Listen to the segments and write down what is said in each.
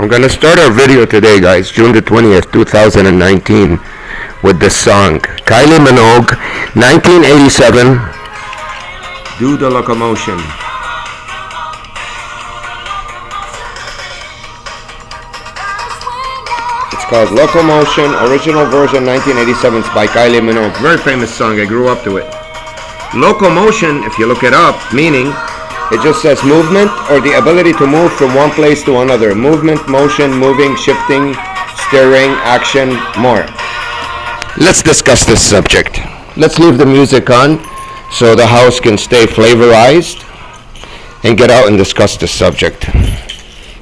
I'm gonna start our video today, guys, June the 20th, 2019, with this song. Kylie Minogue, 1987, Do the Locomotion. It's called Locomotion, original version 1987. It's by Kylie Minogue. Very famous song, I grew up to it. Locomotion, if you look it up, meaning it just says movement or the ability to move from one place to another. Movement, motion, moving, shifting, stirring, action, more. Let's discuss this subject. Let's leave the music on so the house can stay flavorized and get out and discuss this subject.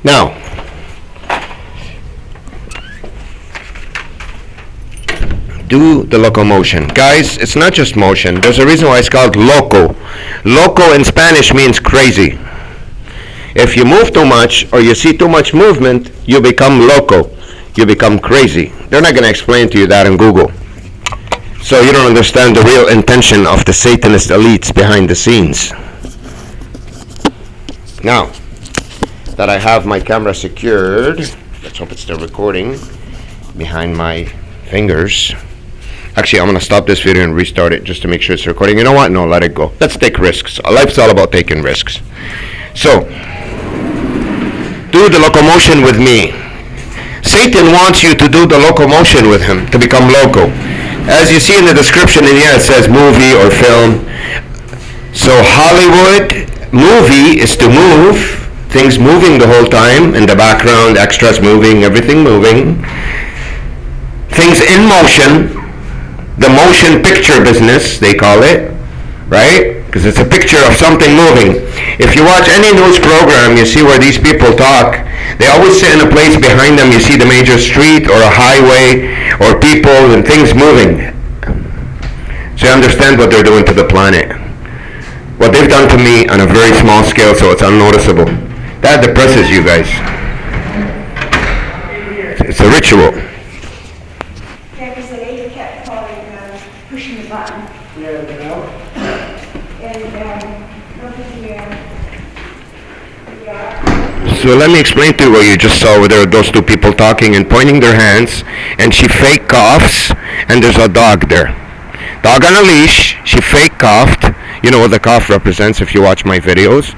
Now, do the locomotion. Guys, it's not just motion. There's a reason why it's called loco. Loco in Spanish means crazy. If you move too much or you see too much movement, you become loco. You become crazy. They're not going to explain to you that in Google. So you don't understand the real intention of the Satanist elites behind the scenes. Now that I have my camera secured, let's hope it's still recording behind my fingers. Actually, I'm going to stop this video and restart it just to make sure it's recording. You know what? No, let it go. Let's take risks. Life's all about taking risks. So, do the locomotion with me. Satan wants you to do the locomotion with him, to become loco. As you see in the description in here, it says movie or film. So, Hollywood movie is to move. Things moving the whole time. In the background, extras moving, everything moving. Things in motion. The motion picture business, they call it, right? Because it's a picture of something moving. If you watch any news program, you see where these people talk. They always sit in a place behind them. You see the major street or a highway or people and things moving. So you understand what they're doing to the planet. What they've done to me on a very small scale, so it's unnoticeable. That depresses you guys. It's a ritual. Pushing the button. And So let me explain to you what you just saw, where there are those two people talking and pointing their hands, and she fake coughs, and there's a dog there. Dog on a leash, she fake coughed. You know what the cough represents if you watch my videos.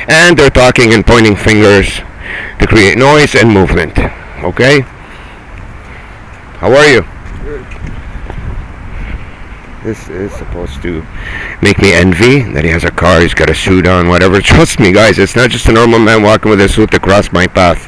And they're talking and pointing fingers to create noise and movement. Okay? How are you? This is supposed to make me envy that he has a car, he's got a suit on, whatever. Trust me, guys, it's not just a normal man walking with a suit across my path.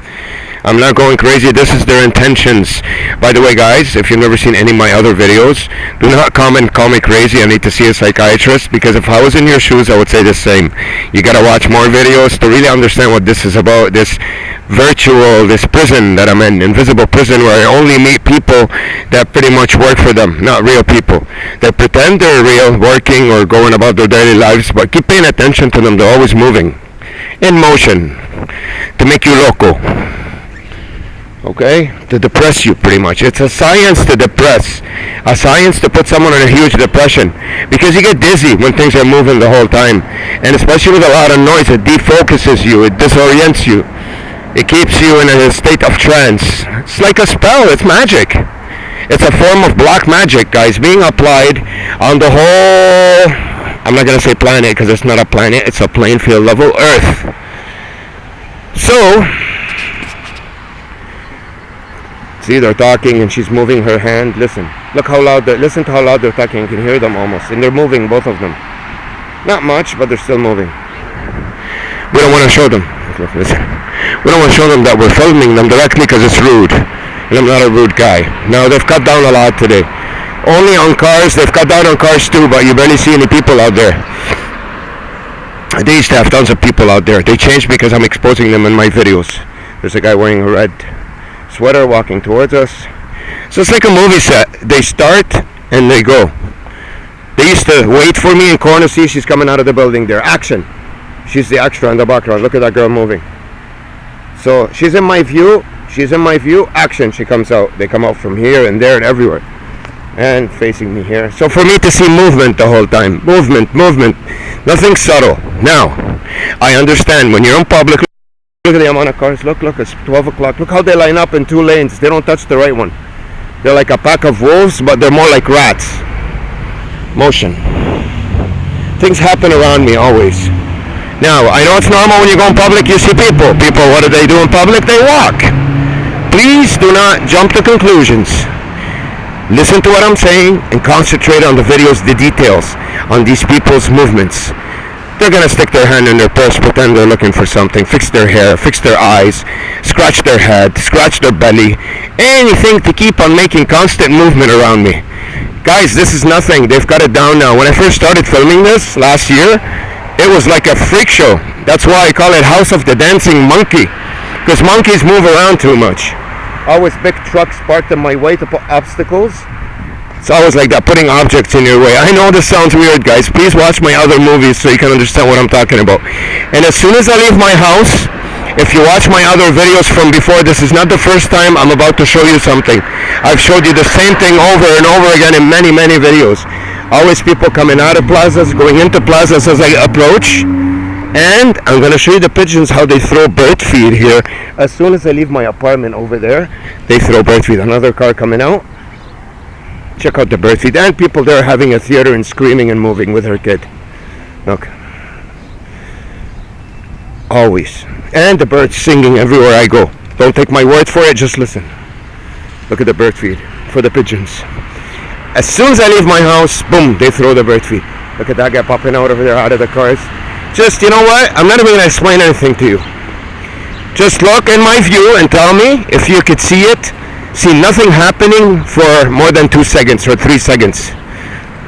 I'm not going crazy. This is their intentions. By the way, guys, if you've never seen any of my other videos, do not comment, call me crazy. I need to see a psychiatrist, because if I was in your shoes, I would say the same. You gotta watch more videos to really understand what this is about. This virtual, this prison that I'm in, invisible prison, where I only meet people that pretty much work for them, not real people. They pretend they're real, working or going about their daily lives, but keep paying attention to them. They're always moving, in motion, to make you loco. Okay? To depress you, pretty much. It's a science to depress. A science to put someone in a huge depression. Because you get dizzy when things are moving the whole time. And especially with a lot of noise, it defocuses you. It disorients you. It keeps you in a state of trance. It's like a spell. It's magic. It's a form of black magic, guys, being applied on the whole, I'm not going to say planet, because it's not a planet. It's a plain field level Earth. So, see, they're talking and she's moving her hand. Listen. Look how loud listen to how loud they're talking. You can hear them almost. And they're moving, both of them. Not much, but they're still moving. We don't want to show them. Listen. We don't want to show them that we're filming them directly because it's rude. And I'm not a rude guy. Now, they've cut down a lot today. Only on cars. They've cut down on cars too, but you barely see any people out there. They used to have tons of people out there. They changed because I'm exposing them in my videos. There's a guy wearing a red sweater walking towards us. So it's like a movie set. They start and they go. They used to wait for me in corner. See, she's coming out of the building there. Action. She's the extra in the background. Look at that girl moving. So she's in my view. She's in my view. Action. She comes out. They come out from here and there and everywhere. And facing me here. So for me to see movement the whole time. Movement. Nothing subtle. Now, I understand when you're in public Look at the amount of cars. Look, it's 12 o'clock. Look how they line up in 2 lanes. They don't touch the right one. They're like a pack of wolves, but they're more like rats. Motion. Things happen around me always. Now, I know it's normal when you go in public, you see people. People, what do they do in public? They walk. Please do not jump to conclusions. Listen to what I'm saying and concentrate on the videos, the details, on these people's movements. They're gonna stick their hand in their purse, pretend they're looking for something, fix their hair, fix their eyes, scratch their head, scratch their belly, anything to keep on making constant movement around me. Guys, this is nothing. They've got it down now. When I first started filming this last year, it was like a freak show. That's why I call it House of the Dancing Monkey, because monkeys move around too much. Always big trucks parked in my way to put obstacles. It's always like that, putting objects in your way. I know this sounds weird, guys. Please watch my other movies so you can understand what I'm talking about. And as soon as I leave my house, if you watch my other videos from before, this is not the first time I'm about to show you something. I've showed you the same thing over and over again in many, many videos. Always people coming out of plazas, going into plazas as I approach. And I'm going to show you the pigeons, how they throw bird feed here. As soon as I leave my apartment over there, they throw bird feed. Another car coming out. Check out the bird feed. And people there having a theater and screaming and moving with her kid. Look. Always. And the birds singing everywhere I go. Don't take my word for it, just listen. Look at the bird feed for the pigeons. As soon as I leave my house, boom, they throw the bird feed. Look at that guy popping out over there out of the cars. Just, you know what? I'm not even going to explain anything to you. Just look in my view and tell me if you could see it. See nothing happening for more than 2 seconds or 3 seconds.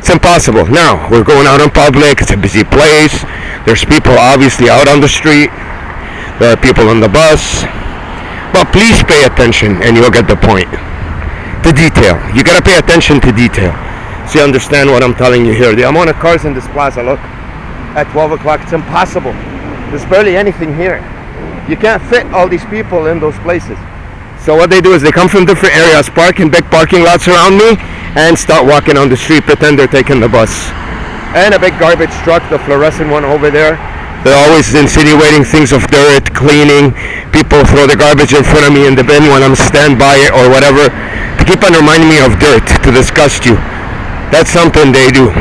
It's impossible. Now, we're going out in public. It's a busy place. There's people obviously out on the street. There are people on the bus. But please pay attention and you'll get the point. The detail. You got to pay attention to detail. So you understand what I'm telling you here. The amount of cars in this plaza, look. At 12 o'clock, it's impossible. There's barely anything here. You can't fit all these people in those places. So what they do is they come from different areas, park in big parking lots around me, and start walking on the street, pretend they're taking the bus. And a big garbage truck, the fluorescent one over there. They're always insinuating things of dirt, cleaning. People throw the garbage in front of me in the bin when I'm stand by it or whatever, to keep on reminding me of dirt, to disgust you. That's something they do.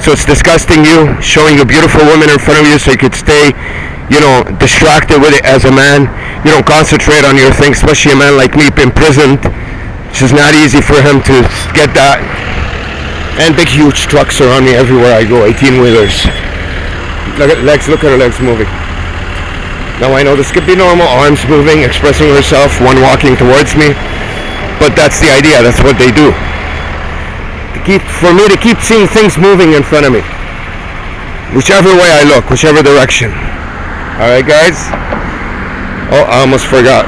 So it's disgusting you, showing a beautiful woman in front of you so you could stay, distracted with it as a man. You don't concentrate on your things, especially a man like me, imprisoned. It's just not easy for him to get that. And big huge trucks around me everywhere I go, 18-wheelers. Look at her legs moving. Now I know this could be normal, arms moving, expressing herself, one walking towards me. But that's the idea, that's what they do. For me to keep seeing things moving in front of me, whichever way I look, whichever direction. Alright guys, oh, I almost forgot.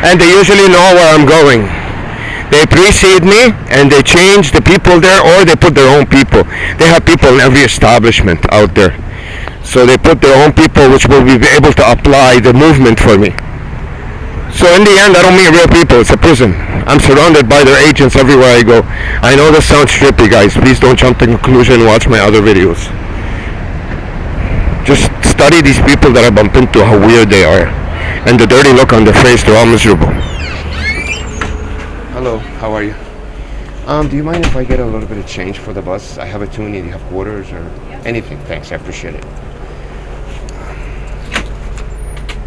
And they usually know where I'm going. They precede me and they change the people there, or they put their own people. They have people in every establishment out there, so they put their own people which will be able to apply the movement for me. So in the end, I don't meet real people. It's a prison. I'm surrounded by their agents everywhere I go. I know this sounds trippy, guys. Please don't jump to conclusion. Watch my other videos. Just study these people that I bump into, how weird they are. And the dirty look on their face, they're all miserable. Hello, how are you? Do you mind if I get a little bit of change for the bus? I have a toonie. Do you have quarters or anything? Thanks, I appreciate it.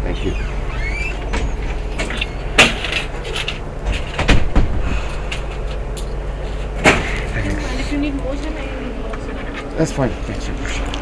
Thank you. If you need more time, I can need more. That's fine. Thanks, I appreciate it.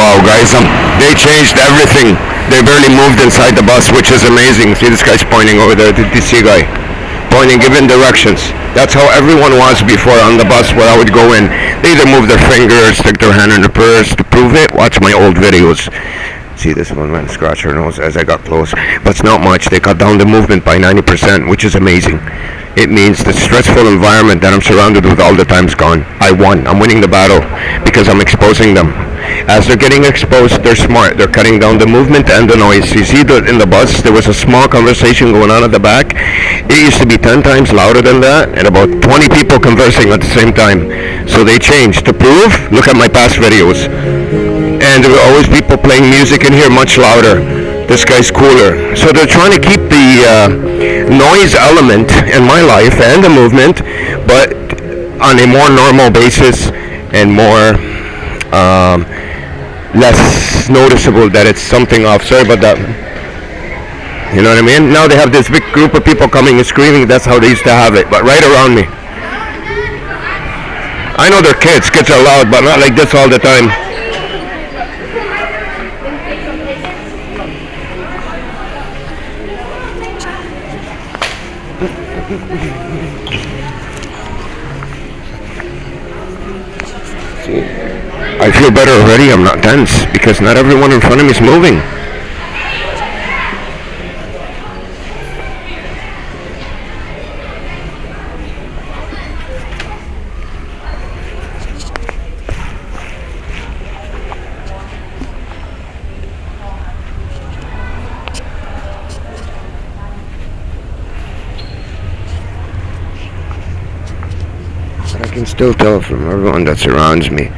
Wow, guys, they changed everything. They barely moved inside the bus, which is amazing. See, this guy's pointing over there, the DC guy. Pointing, giving directions. That's how everyone was before on the bus where I would go in. They either move their fingers, stick their hand in the purse to prove it. Watch my old videos. See, this one went scratch her nose as I got close. But it's not much. They cut down the movement by 90%, which is amazing. It means the stressful environment that I'm surrounded with all the time's gone. I won. I'm winning the battle because I'm exposing them. As they're getting exposed, they're smart. They're cutting down the movement and the noise. You see that in the bus, there was a small conversation going on at the back. It used to be 10 times louder than that, and about 20 people conversing at the same time. So they changed. To prove, look at my past videos. And there were always people playing music in here much louder. This guy's cooler. So they're trying to keep the noise element in my life and the movement, but on a more normal basis and more less noticeable that it's something off. Sorry about that. You know what I mean? Now they have this big group of people coming and screaming. That's how they used to have it, but right around me. I know they're kids. Kids are loud, but not like this all the time. See, I feel better already. I'm not tense because not everyone in front of me is moving. I can still tell from everyone that surrounds me.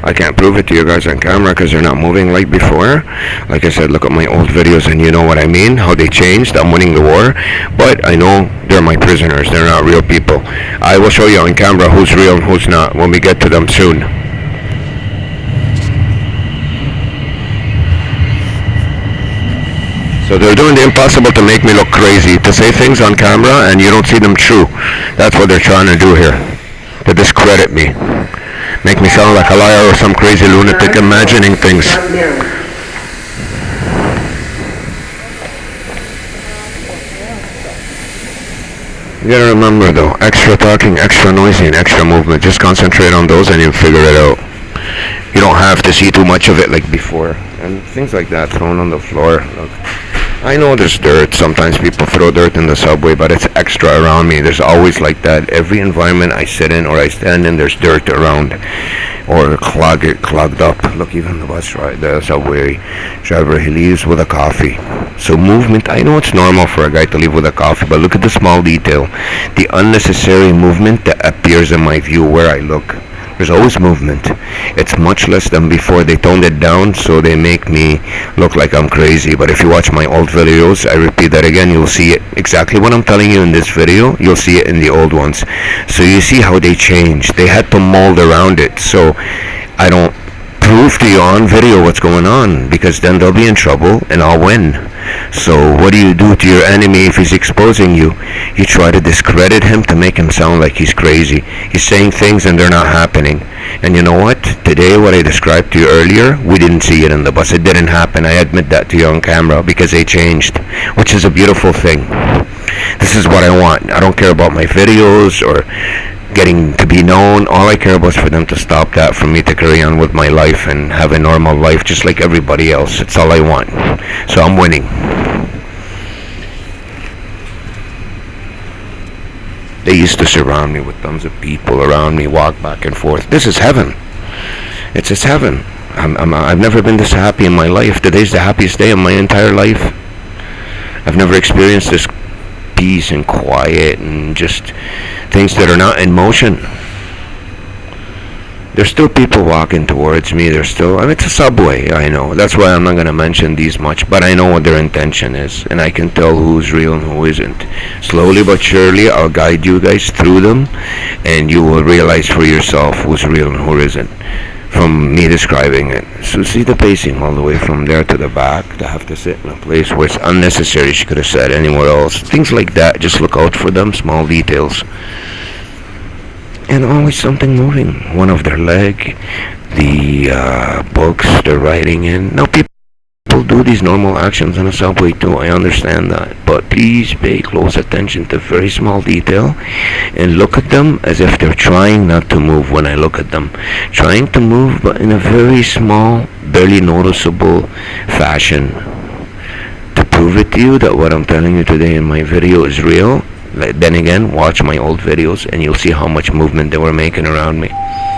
I can't prove it to you guys on camera because they're not moving like before. Like I said, look at my old videos and you know what I mean, how they changed. I'm winning the war, but I know they're my prisoners. They're not real people. I will show you on camera who's real and who's not when we get to them soon. So they're doing the impossible to make me look crazy, to say things on camera and you don't see them true. That's what they're trying to do here. To discredit me. Make me sound like a liar or some crazy lunatic imagining things. You gotta remember though, extra talking, extra noisy, and extra movement. Just concentrate on those and you'll figure it out. You don't have to see too much of it like before. And things like that thrown on the floor. Look. I know there's dirt. Sometimes people throw dirt in the subway, but it's extra around me. There's always like that. Every environment I sit in or I stand in, there's dirt around. Or clogged up. Look, even the bus ride, the subway driver, he leaves with a coffee. So movement, I know it's normal for a guy to leave with a coffee, but look at the small detail. The unnecessary movement that appears in my view where I look. There's always movement. It's much less than before. They toned it down so they make me look like I'm crazy. But if you watch my old videos, I repeat that again, you'll see it. Exactly what I'm telling you in this video, you'll see it in the old ones. So you see how they changed. They had to mold around it. So I don't prove to you on video what's going on, because then they'll be in trouble and I'll win. So what do you do to your enemy if he's exposing you? You try to discredit him to make him sound like he's crazy. He's saying things and they're not happening. And you know what? Today, what I described to you earlier, we didn't see it in the bus. It didn't happen. I admit that to you on camera because they changed, which is a beautiful thing. This is what I want. I don't care about my videos or getting to be known. All I care about is for them to stop that, for me to carry on with my life and have a normal life just like everybody else. It's all I want. So I'm winning. They used to surround me with tons of people around me, walk back and forth. This is heaven. It's just heaven. I've never been this happy in my life. Today's the happiest day of my entire life. I've never experienced this peace and quiet and just things that are not in motion. There's still people walking towards me. There's still, it's a subway, I know. That's why I'm not going to mention these much, but I know what their intention is, and I can tell who's real and who isn't. Slowly but surely, I'll guide you guys through them, and you will realize for yourself who's real and who isn't, from me describing it. So see the pacing all the way from there to the back, to have to sit in a place where it's unnecessary. She could have said anywhere else. Things like that, just look out for them, small details. And always something moving. One of their leg, the books they're writing in. Now people do these normal actions in a subway too, I understand that, but please pay close attention to very small detail and look at them as if they're trying not to move. When I look at them trying to move, but in a very small, barely noticeable fashion, to prove it to you that what I'm telling you today in my video is real. Then again, watch my old videos and you'll see how much movement they were making around me.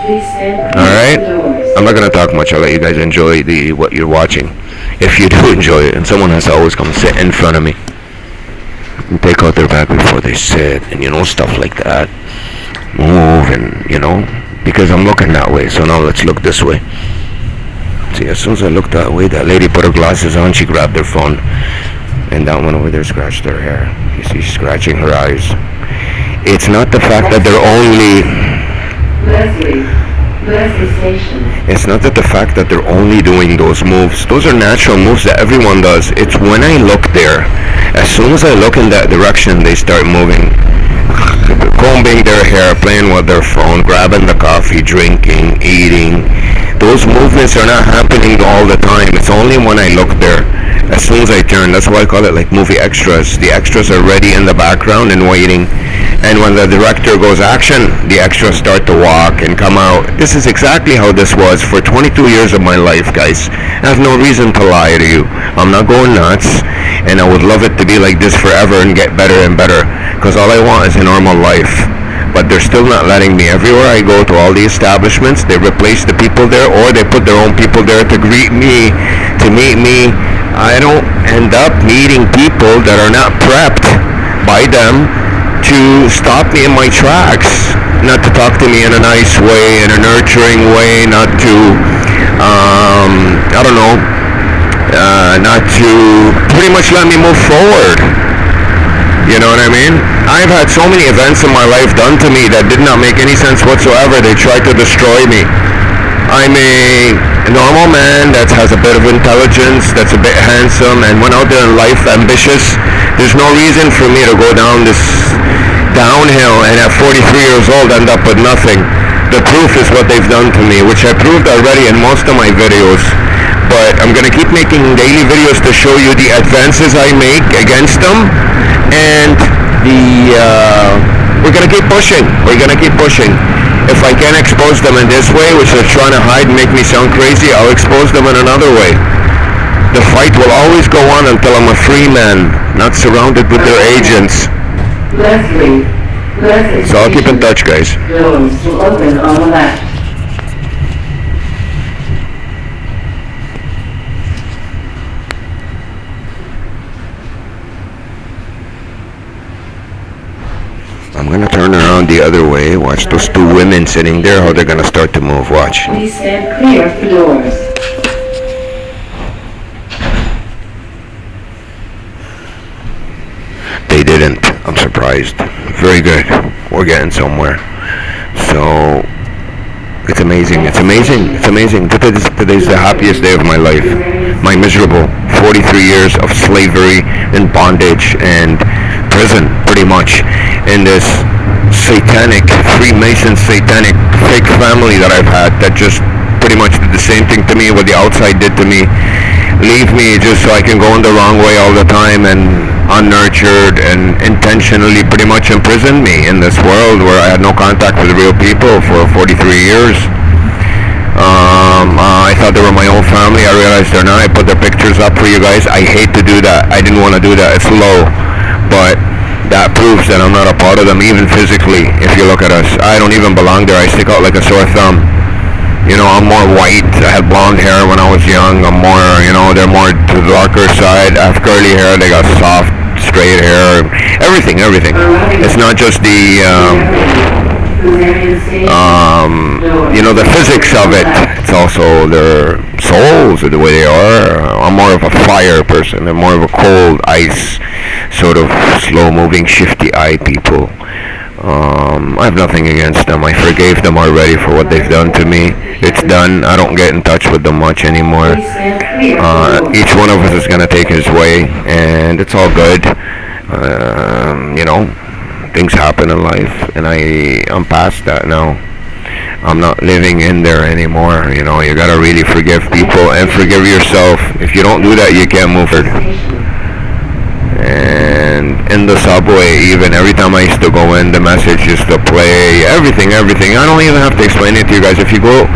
Alright, I'm not gonna talk much. I'll let you guys enjoy what you're watching, if you do enjoy it. And someone has to always come sit in front of me and take out their bag before they sit, and stuff like that. Move, and because I'm looking that way. So now let's look this way. See, as soon as I looked that way, that lady put her glasses on, she grabbed her phone, and that one over there scratched her hair. You see, she's scratching her eyes. It's not the fact that they're only... It's not that the fact that they're only doing those moves. Those are natural moves that everyone does. It's when I look there. As soon as I look in that direction, they start moving. Combing their hair, playing with their phone, grabbing the coffee, drinking, eating. Those movements are not happening all the time. It's only when I look there. As soon as I turn, that's why I call it like movie extras. The extras are ready in the background and waiting. And when the director goes action, the extras start to walk and come out. This is exactly how this was for 22 years of my life, guys. I have no reason to lie to you. I'm not going nuts, and I would love it to be like this forever and get better and better, because all I want is a normal life. But they're still not letting me. Everywhere I go to all the establishments, they replace the people there, or they put their own people there to greet me, to meet me. I don't end up meeting people that are not prepped by them to stop me in my tracks, not to talk to me in a nice way, in a nurturing way, not to, not to pretty much let me move forward. You know what I mean? I've had so many events in my life done to me that did not make any sense whatsoever. They tried to destroy me. I'm a normal man that has a bit of intelligence, that's a bit handsome, and went out there in life ambitious. There's no reason for me to go down this downhill and at 43 years old end up with nothing. The proof is what they've done to me, which I proved already in most of my videos. But I'm going to keep making daily videos to show you the advances I make against them, and we're going to keep pushing. We're going to keep pushing. If I can expose them in this way, which they're trying to hide and make me sound crazy, I'll expose them in another way. The fight will always go on until I'm a free man, not surrounded with their agents. So I'll keep in touch, guys. Doors will open on the left. I'm going to turn around the other way. Watch those two women sitting there, how they're going to start to move. Watch. Please stand clear of the doors. They didn't. I'm surprised. Very good. We're getting somewhere. So, it's amazing. It's amazing. It's amazing. Today's the happiest day of my life. My miserable 43 years of slavery and bondage and prison, pretty much, in this satanic, Freemason satanic fake family that I've had that just pretty much did the same thing to me what the outside did to me. Leave me just so I can go in the wrong way all the time, and unnurtured, and intentionally pretty much imprison me in this world where I had no contact with real people for 43 years. I thought they were my own family. I realized they're not. I put their pictures up for you guys. I hate to do that. I didn't want to do that. It's low. But that proves that I'm not a part of them, even physically. If you look at us, I don't even belong there. I stick out like a sore thumb. I'm more white. I had blonde hair when I was young. I'm more, they're more to the darker side. I have curly hair. They got soft, straight hair. Everything. It's not just the, the physics of it. It's also their souls, the way they are. I'm more of a fire person. I'm more of a cold, ice, sort of slow-moving, shifty-eyed people. I have nothing against them. I forgave them already for what they've done to me. It's done. I don't get in touch with them much anymore. Each one of us is going to take his way, and it's all good. Things happen in life, and I'm past that now. I'm not living in there anymore. You know, you gotta really forgive people and forgive yourself. If you don't do that, you can't move forward. And in the subway, even every time I used to go in, the message used to play. Everything. I don't even have to explain it to you guys. If you go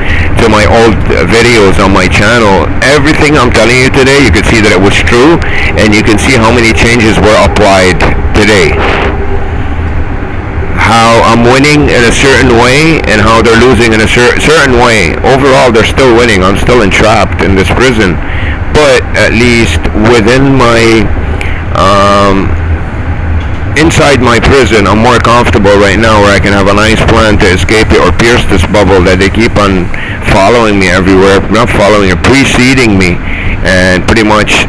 to my old videos on my channel, everything I'm telling you today, you can see that it was true, and you can see how many changes were applied today. How I'm winning in a certain way, and how they're losing in a certain way. Overall, they're still winning. I'm still entrapped in this prison, but at least within my inside my prison, I'm more comfortable right now, where I can have a nice plan to escape it or pierce this bubble that they keep on following me everywhere, not following or preceding me, and pretty much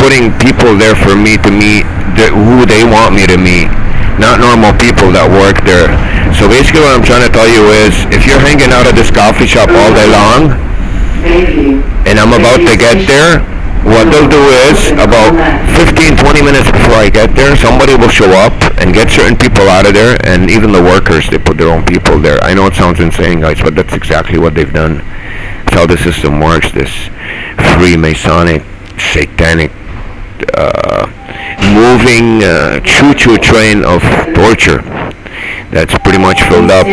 putting people there for me to meet who they want me to meet, not normal people that work there. So basically what I'm trying to tell you is, if you're hanging out at this coffee shop all day long, and I'm about to get there, what they'll do is, about 15-20 minutes before I get there, somebody will show up and get certain people out of there, and even the workers, they put their own people there. I know it sounds insane, guys, but that's exactly what they've done. That's how the system works, this Freemasonic, satanic, moving choo-choo train of torture that's pretty much filled up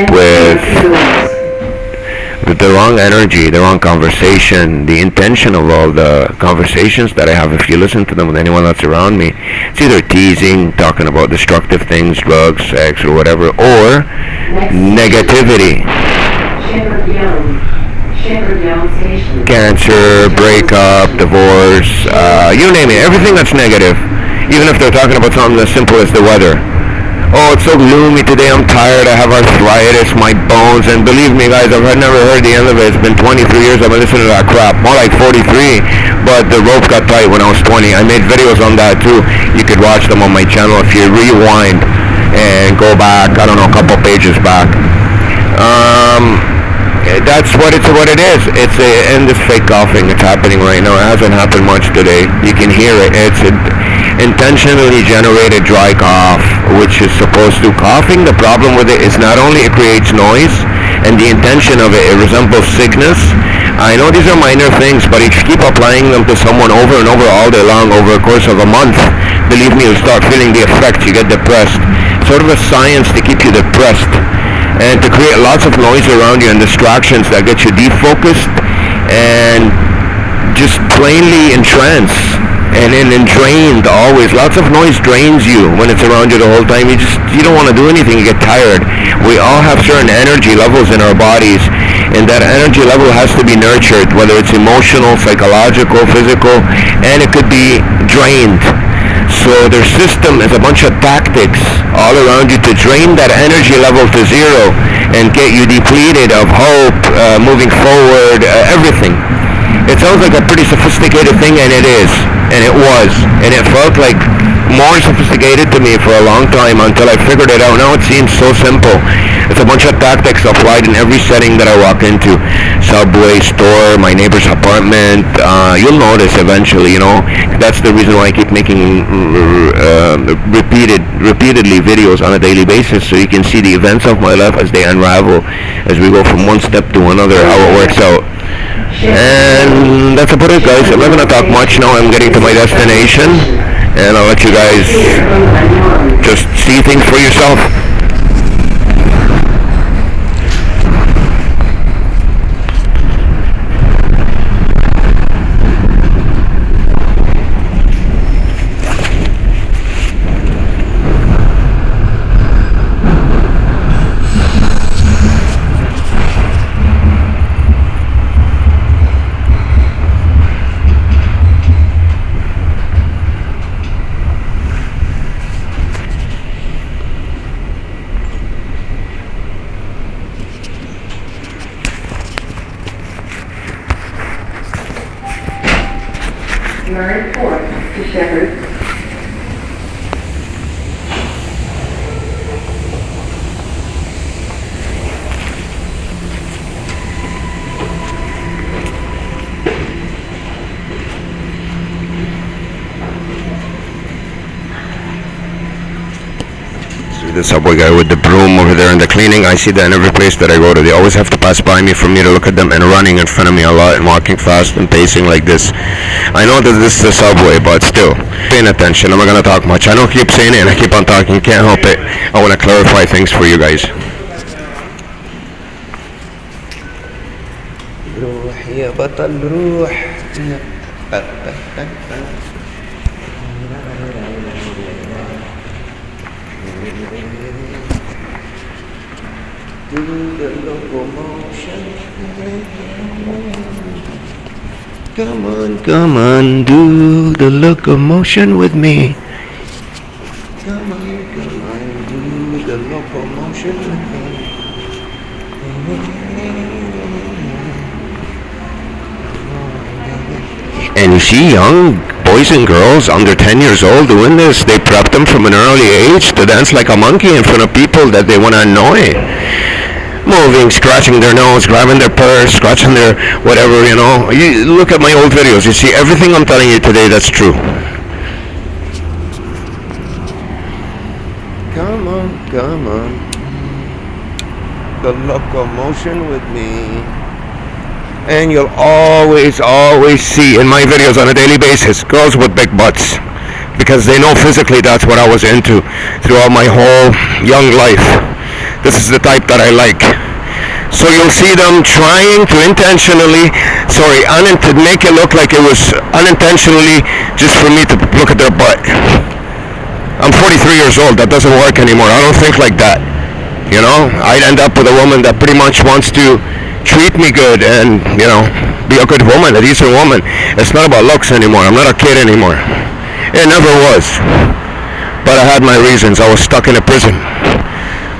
with the wrong energy, the wrong conversation, the intention of all the conversations that I have. If you listen to them with anyone that's around me, it's either teasing, talking about destructive things, drugs, sex, or whatever, or negativity. Cancer, breakup, divorce, you name it, everything that's negative. Even if they're talking about something as simple as the weather. Oh, it's so gloomy today, I'm tired, I have arthritis, my bones, and believe me guys, I've never heard the end of it. It's been 23 years I've been listening to that crap, more like 43, but the rope got tight when I was 20. I made videos on that too. You could watch them on my channel if you rewind and go back, I don't know, a couple pages back. That's what it is. And this fake coughing, it's happening right now. It hasn't happened much today. You can hear it. It's intentionally generated dry cough, which is supposed to coughing. The problem with it is not only it creates noise, and the intention of it resembles sickness. I know these are minor things, but if you keep applying them to someone over and over all day long over a course of a month, believe me, you'll start feeling the effect. You get depressed. Sort of a science to keep you depressed, and to create lots of noise around you and distractions that get you defocused and just plainly entranced and drained always. Lots of noise drains you when it's around you the whole time. You don't want to do anything, you get tired. We all have certain energy levels in our bodies, and that energy level has to be nurtured, whether it's emotional, psychological, physical, and it could be drained. So their system is a bunch of tactics all around you to drain that energy level to zero and get you depleted of hope, moving forward, everything. It sounds like a pretty sophisticated thing, and it is, and it was, and it felt like more sophisticated to me for a long time until I figured it out. Now it seems so simple. It's a bunch of tactics applied in every setting that I walk into. Subway, store, my neighbor's apartment. You'll notice eventually, you know. That's the reason why I keep making repeatedly videos on a daily basis, so you can see the events of my life as they unravel, as we go from one step to another, how it works out. And that's about it, guys. I'm not going to talk much now. I'm getting to my destination, and I'll let you guys just see things for yourself. Your report to Shepard. Zoom the subway guy with the broom over there and the cleaning. I see that in every place that I go to. They always have to pass by me for me to look at them, and running in front of me a lot and walking fast and pacing like this. I know that this is the subway, but still, paying attention. I'm not going to talk much. I know I keep saying it and I keep on talking. Can't help it. I want to clarify things for you guys. روح يا بطل روح. Do the locomotion. Come on, do the locomotion with me. Come on, do the locomotion with me. And you see young boys and girls under 10 years old doing this. They prep them from an early age to dance like a monkey in front of people that they want to annoy. Moving, scratching their nose, grabbing their purse, scratching their whatever, you know. You look at my old videos, you see everything I'm telling you today, that's true. Come on. The locomotion with me. And you'll always see in my videos on a daily basis girls with big butts, because they know physically that's what I was into throughout my whole young life. This is the type that I like. So you'll see them trying to intentionally, make it look like it was unintentionally just for me to look at their butt. I'm 43 years old. That doesn't work anymore. I don't think like that. You know, I'd end up with a woman that pretty much wants to treat me good and, you know, be a good woman, a decent woman. It's not about looks anymore. I'm not a kid anymore. It never was. But I had my reasons. I was stuck in a prison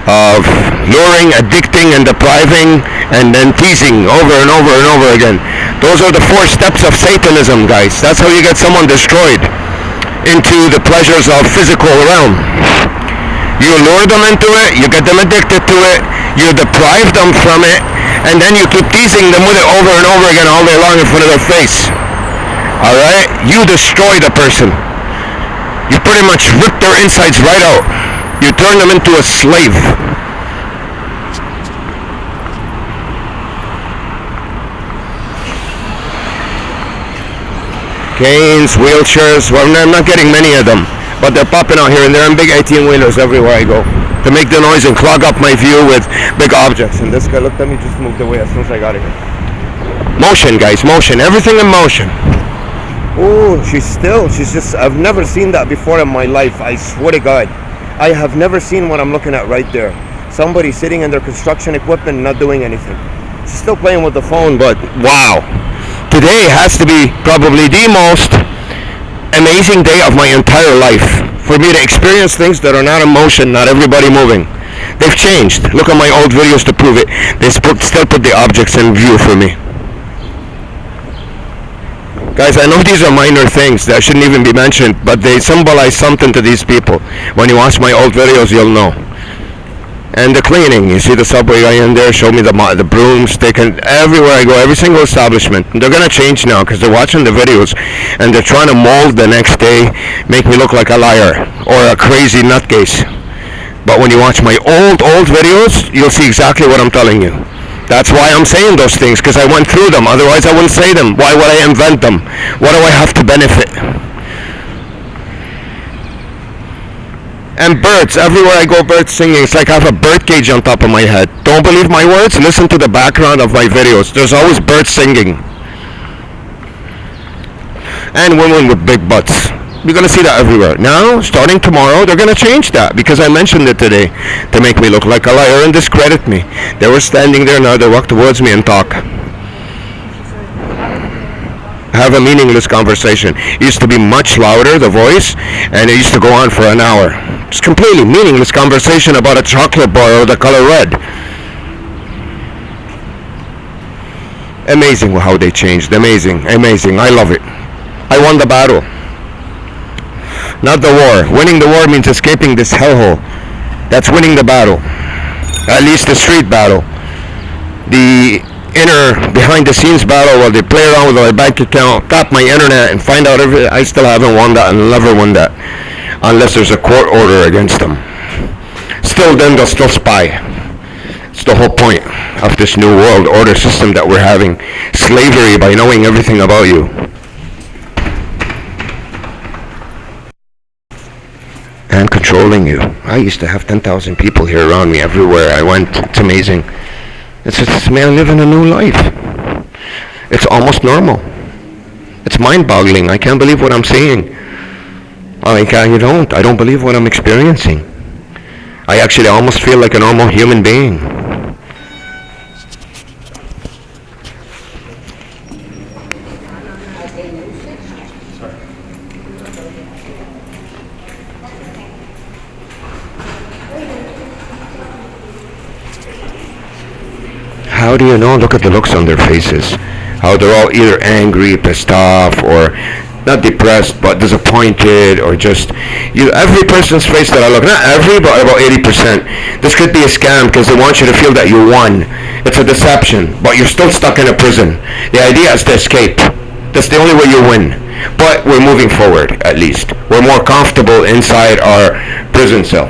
of luring, addicting, and depriving, and then teasing over and over and over again. Those are the 4 steps of Satanism, guys. That's how you get someone destroyed into the pleasures of physical realm. You lure them into it, you get them addicted to it, you deprive them from it, and then you keep teasing them with it over and over again all day long in front of their face. Alright? You destroy the person. You pretty much rip their insides right out. You turn them into a slave. Canes, wheelchairs, well, I'm not getting many of them, but they're popping out here, and they're in big 18-wheelers everywhere I go to make the noise and clog up my view with big objects. And this guy looked at me, just moved away as soon as I got here. Motion, guys, motion, everything in motion. Oh, she's just, I've never seen that before in my life. I swear to God, I have never seen what I'm looking at right there. Somebody sitting in their construction equipment, not doing anything. She's still playing with the phone, but wow. Today has to be probably the most amazing day of my entire life, for me to experience things that are not in motion, not everybody moving. They've changed. Look at my old videos to prove it. They still put the objects in view for me. Guys, I know these are minor things that shouldn't even be mentioned, but they symbolize something to these people. When you watch my old videos, you'll know. And the cleaning, you see the subway guy in there, show me the brooms. They can, everywhere I go, every single establishment. They're going to change now because they're watching the videos and they're trying to mold the next day, make me look like a liar or a crazy nutcase. But when you watch my old videos, you'll see exactly what I'm telling you. That's why I'm saying those things, because I went through them. Otherwise, I wouldn't say them. Why would I invent them? What do I have to benefit? And birds, everywhere I go, birds singing. It's like I have a bird cage on top of my head. Don't believe my words? Listen to the background of my videos. There's always birds singing. And women with big butts. You're going to see that everywhere. Now, starting tomorrow, they're going to change that, because I mentioned it today, to make me look like a liar and discredit me. They were standing there, now they walk towards me and talk. Have a meaningless conversation. It used to be much louder, the voice, and it used to go on for an hour. It's completely meaningless conversation about a chocolate bar or the color red. Amazing how they changed. Amazing. I love it. I won the battle. Not the war. Winning the war means escaping this hellhole. That's winning the battle. At least the street battle. The inner, behind the scenes battle where they play around with my bank account, tap my internet, and find out everything. I still haven't won that and never won that. Unless there's a court order against them. Still then they'll still spy. It's the whole point of this new world order system that we're having. Slavery by knowing everything about you. And controlling you. I used to have 10,000 people here around me everywhere I went. It's amazing. It's just, man, living a new life. It's almost normal. It's mind-boggling. I can't believe what I'm seeing. I don't believe what I'm experiencing. I actually almost feel like a normal human being. How do you know? Look at the looks on their faces. How they're all either angry, pissed off, or not depressed, but disappointed, or just every person's face that I look, not every, but about 80%. This could be a scam because they want you to feel that you won. It's a deception, but you're still stuck in a prison. The idea is to escape. That's the only way you win. But we're moving forward, at least. We're more comfortable inside our prison cell.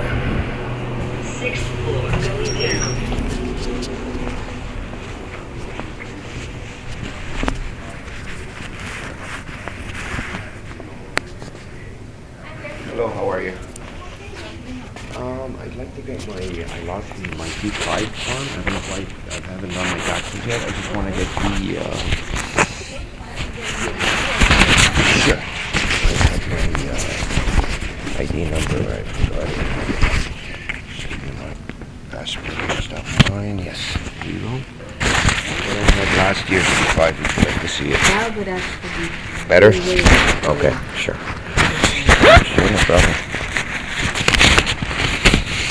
Hello, how are you? I'd like to get I lost my T5 form. I haven't done my taxes yet. I just want to get the, sure. I have my, ID number, I forgot it. Give me my passport and stuff. Fine, yes. Here you go. What I had last year's T5, if you'd like to see it. That would actually be Better? way Okay, sure. Sure, no problem.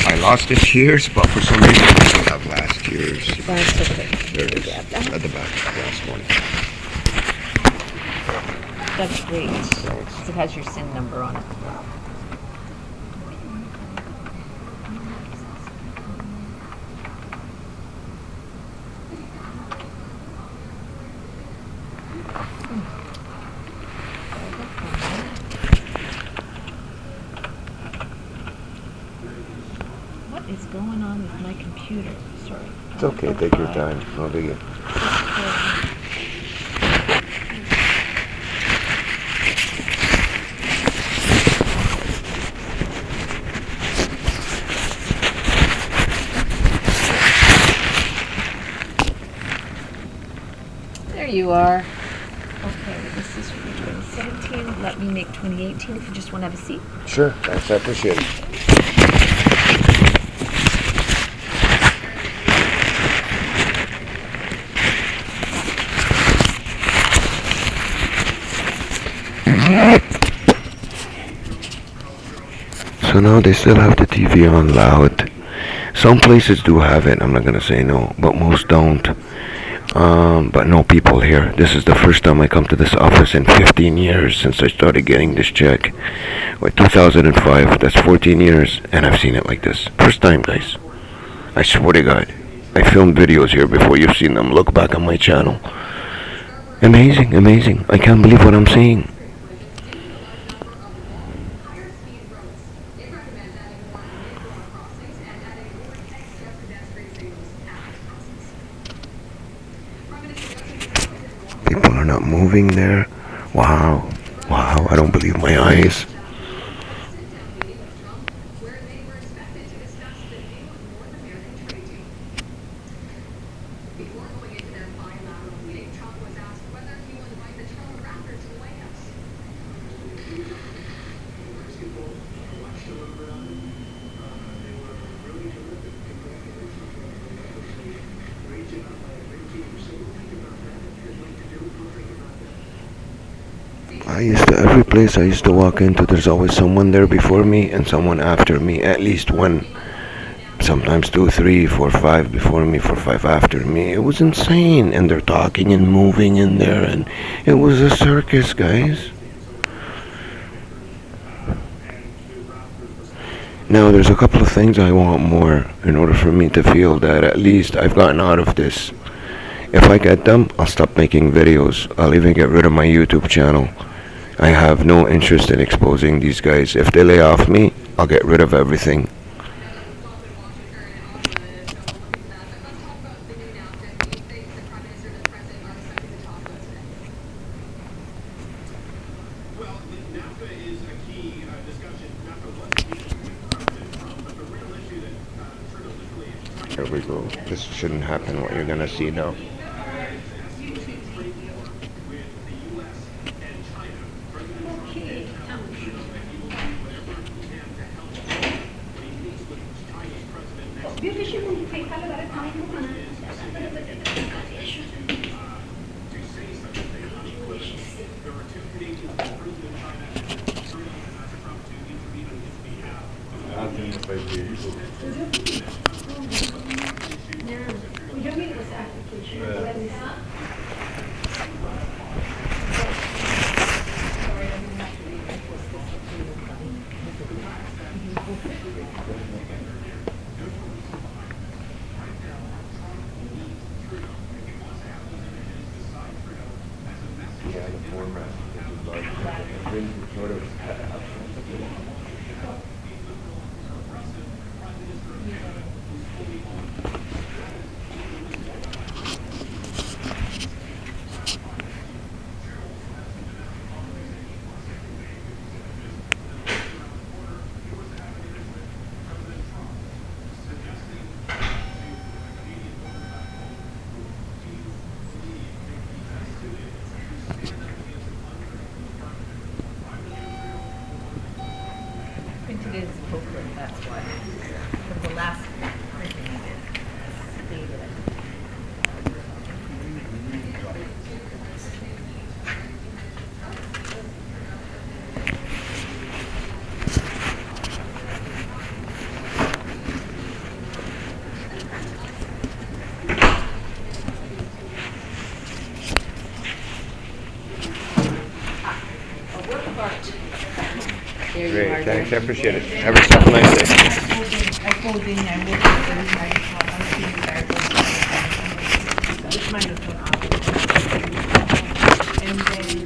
I lost this year's, but for some reason I still have last year's. That's okay. There it is, at the back, last one. That's great. 'Cause it has your SIN number on it. What is going on with my computer? Sorry. It's okay, take your time, no biggie. There you are. Okay, this is for 2017. Let me make 2018 if you just want to have a seat. Sure, thanks, I appreciate it. So now they still have the TV on loud. Some places do have it, I'm not gonna say no, but most don't. But no people here. This is the first time I come to this office in 15 years since I started getting this check. 2005, that's 14 years, and I've seen it like this. First time, guys. I swear to God. I filmed videos here before you've seen them. Look back on my channel. Amazing, amazing. I can't believe what I'm seeing. People are not moving there. Wow. Wow, I don't believe my eyes. Every place I used to walk into, there's always someone there before me and someone after me, at least one, sometimes 2, 3, 4, 5 before me, 4, 5 after me. It was insane, and they're talking and moving in there, and it was a circus, guys. Now, there's a couple of things I want more in order for me to feel that at least I've gotten out of this. If I get them, I'll stop making videos. I'll even get rid of my YouTube channel. I have no interest in exposing these guys. If they lay off me, I'll get rid of everything. Here we go. This shouldn't happen, what you're gonna see now. Yeah, the format is like sort of Printed is poker, that's why. From the last printing I did, stated it. A work of art. There you great. are. Thanks, I appreciate it. Have yourself a nice day. I pulled in and looked at it, I thought I was being tired. This might have been off. And then,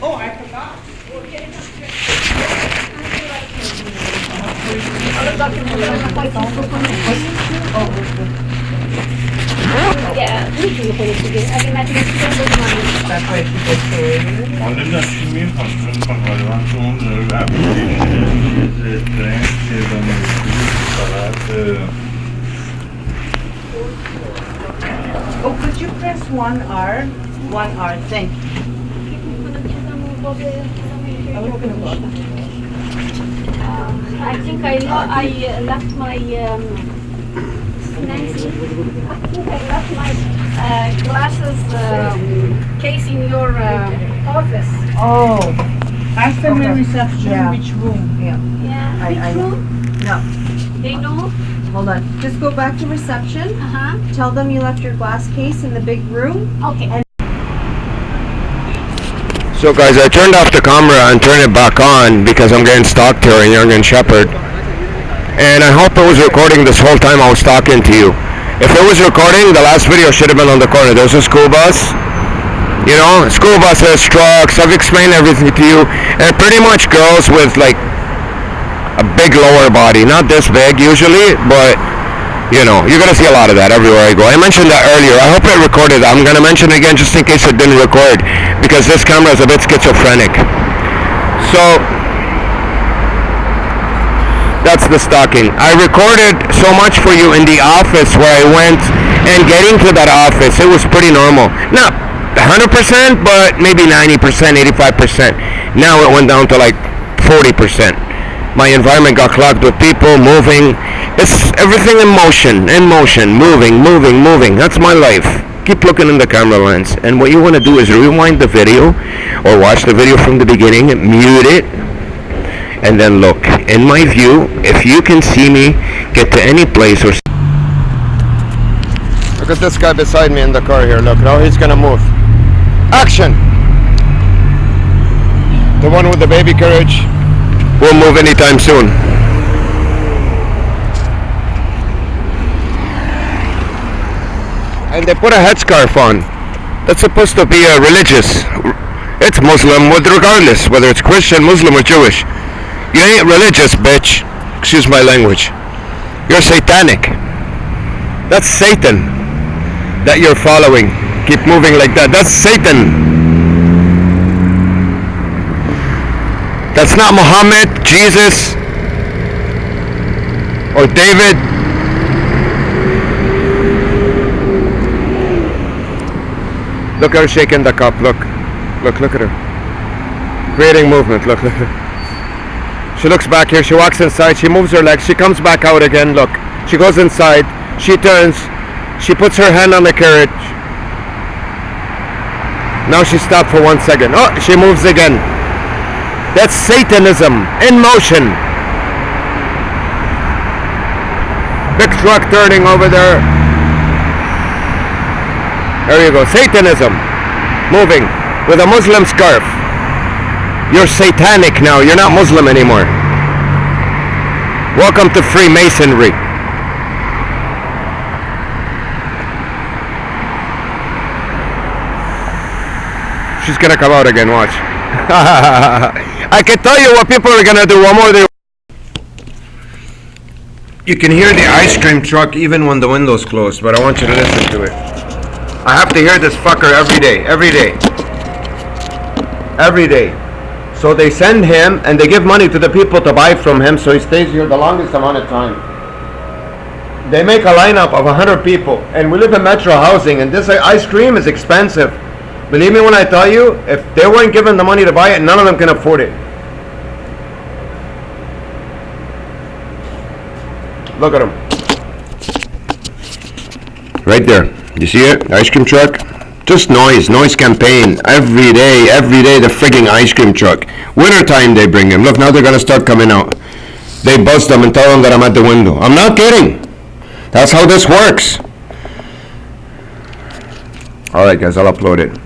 oh, I forgot. Yeah, we can put it together. I can imagine it's so good money. That's why she gets paid. حالا داشتیم می‌خواستم تقریبا تو اون اپلیکیشن ترین کردم فقط Oh, could you press 1R? 1R, thank you. I think I left my Nancy. I think I left my glasses case in your office. Oh, ask them in Okay. reception Yeah. which room. Yeah. Yeah. I- Which room? No, They know. hold on. Just go back to reception. Uh-huh. Tell them you left your glass case in the big room. Okay. So guys, I turned off the camera and turned it back on because I'm getting stalked here in Young and Shepherd. And I hope it was recording this whole time I was talking to you. If it was recording, the last video should have been on the corner. There's a school bus. You know, school buses, trucks, I've explained everything to you. And pretty much girls with like a big lower body. Not this big usually, but you know, you're going to see a lot of that everywhere I go. I mentioned that earlier. I hope it recorded. I'm going to mention it again just in case it didn't record because this camera is a bit schizophrenic. So, that's the stalking. I recorded so much for you in the office where I went And getting to that office, it was pretty normal. Not 100%, but maybe 90%, 85%. Now it went down to like 40%. My environment got clogged with people moving. It's everything in motion, moving. That's my life. Keep looking in the camera lens. And what you want to do is rewind the video or watch the video from the beginning, mute it, and then look. In my view, if you can see me get to any place or... Look at this guy beside me in the car here. Look, now he's going to move. Action! The one with the baby carriage won't move anytime soon. And they put a headscarf on. That's supposed to be religious. It's Muslim, regardless whether it's Christian, Muslim, or Jewish. You ain't religious, bitch. Excuse my language. You're satanic. That's Satan that you're following. Keep moving like that. That's Satan. That's not Muhammad, Jesus, or David. Look at her shaking the cup. Look at her. Creating movement. Look. She looks back here. She walks inside. She moves her legs. She comes back out again. Look. She goes inside. She turns. She puts her hand on the carriage. Now she stopped for 1 second. Oh, she moves again. That's Satanism in motion. Big truck turning over there. There you go. Satanism. Moving with a Muslim scarf. You're satanic now. You're not Muslim anymore. Welcome to Freemasonry. She's gonna come out again, watch. I can tell you what people are gonna do. One more. You can hear the ice cream truck even when the window's closed, but I want you to listen to it. I have to hear this fucker every day. So they send him and they give money to the people to buy from him, so he stays here the longest amount of time. They make a lineup of 100 people, and we live in metro housing, and this ice cream is expensive. Believe me when I tell you, if they weren't given the money to buy it, none of them can afford it. Look at them. Right there. You see it? Ice cream truck? Just noise campaign. Every day, the frigging ice cream truck. Winter time they bring him. Look, now they're gonna start coming out. They buzz them and tell them that I'm at the window. I'm not kidding. That's how this works. Alright guys, I'll upload it.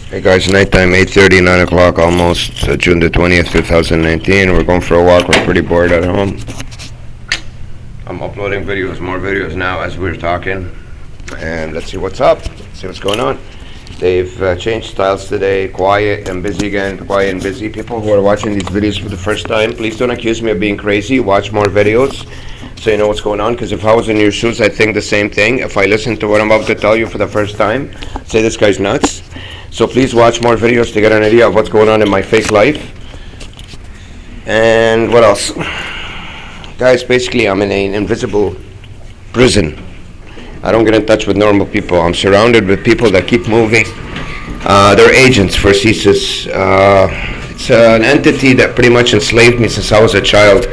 Hey guys, nighttime, 8:30, 9 o'clock almost, June the 20th, 2019. We're going for a walk. We're pretty bored at home. I'm uploading videos, more videos now as we're talking. And let's see what's up. Let's see what's going on. They've changed styles today. Quiet and busy again. Quiet and busy. People who are watching these videos for the first time, please don't accuse me of being crazy. Watch more videos so you know what's going on. Because if I was in your shoes, I'd think the same thing. If I listen to what I'm about to tell you for the first time, I'd say this guy's nuts. So please watch more videos to get an idea of what's going on in my fake life. And what else? Guys, basically I'm in an invisible prison. I don't get in touch with normal people. I'm surrounded with people that keep moving. They're agents for CSIS. It's an entity that pretty much enslaved me since I was a child.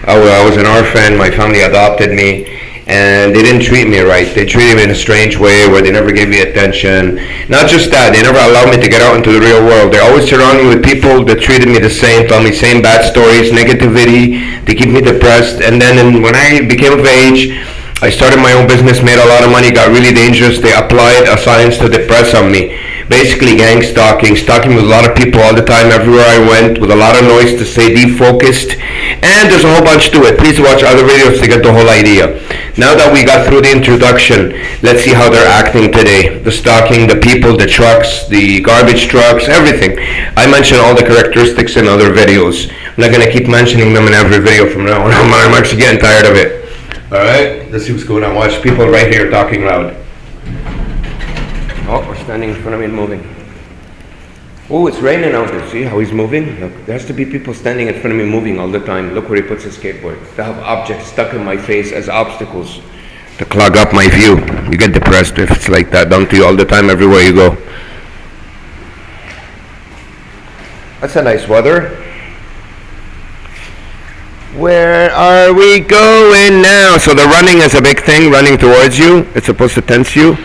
I was an orphan. My family adopted me. And they didn't treat me right. They treated me in a strange way where they never gave me attention. Not just that, they never allowed me to get out into the real world. They always surrounded me with people that treated me the same, told me same bad stories, negativity, to keep me depressed. And then when I became of age, I started my own business, made a lot of money, got really dangerous. They applied a science to depress on me. Basically gang stalking with a lot of people all the time, everywhere I went, with a lot of noise to stay defocused. And there's a whole bunch to it. Please watch other videos to get the whole idea. Now that we got through the introduction, let's see how they're acting today. The stalking, the people, the trucks, the garbage trucks, everything. I mention all the characteristics in other videos. I'm not going to keep mentioning them in every video from now on. I'm actually getting tired of it. Alright, let's see what's going on. Watch people right here talking loud. Oh, we're standing in front of me and moving. Oh, it's raining out there. See how he's moving? Look, there has to be people standing in front of me moving all the time. Look where he puts his skateboard. They have objects stuck in my face as obstacles to clog up my view. You get depressed if it's like that done to you all the time everywhere you go. That's a nice weather. Where are we going now? So the running is a big thing, running towards you. It's supposed to tense you.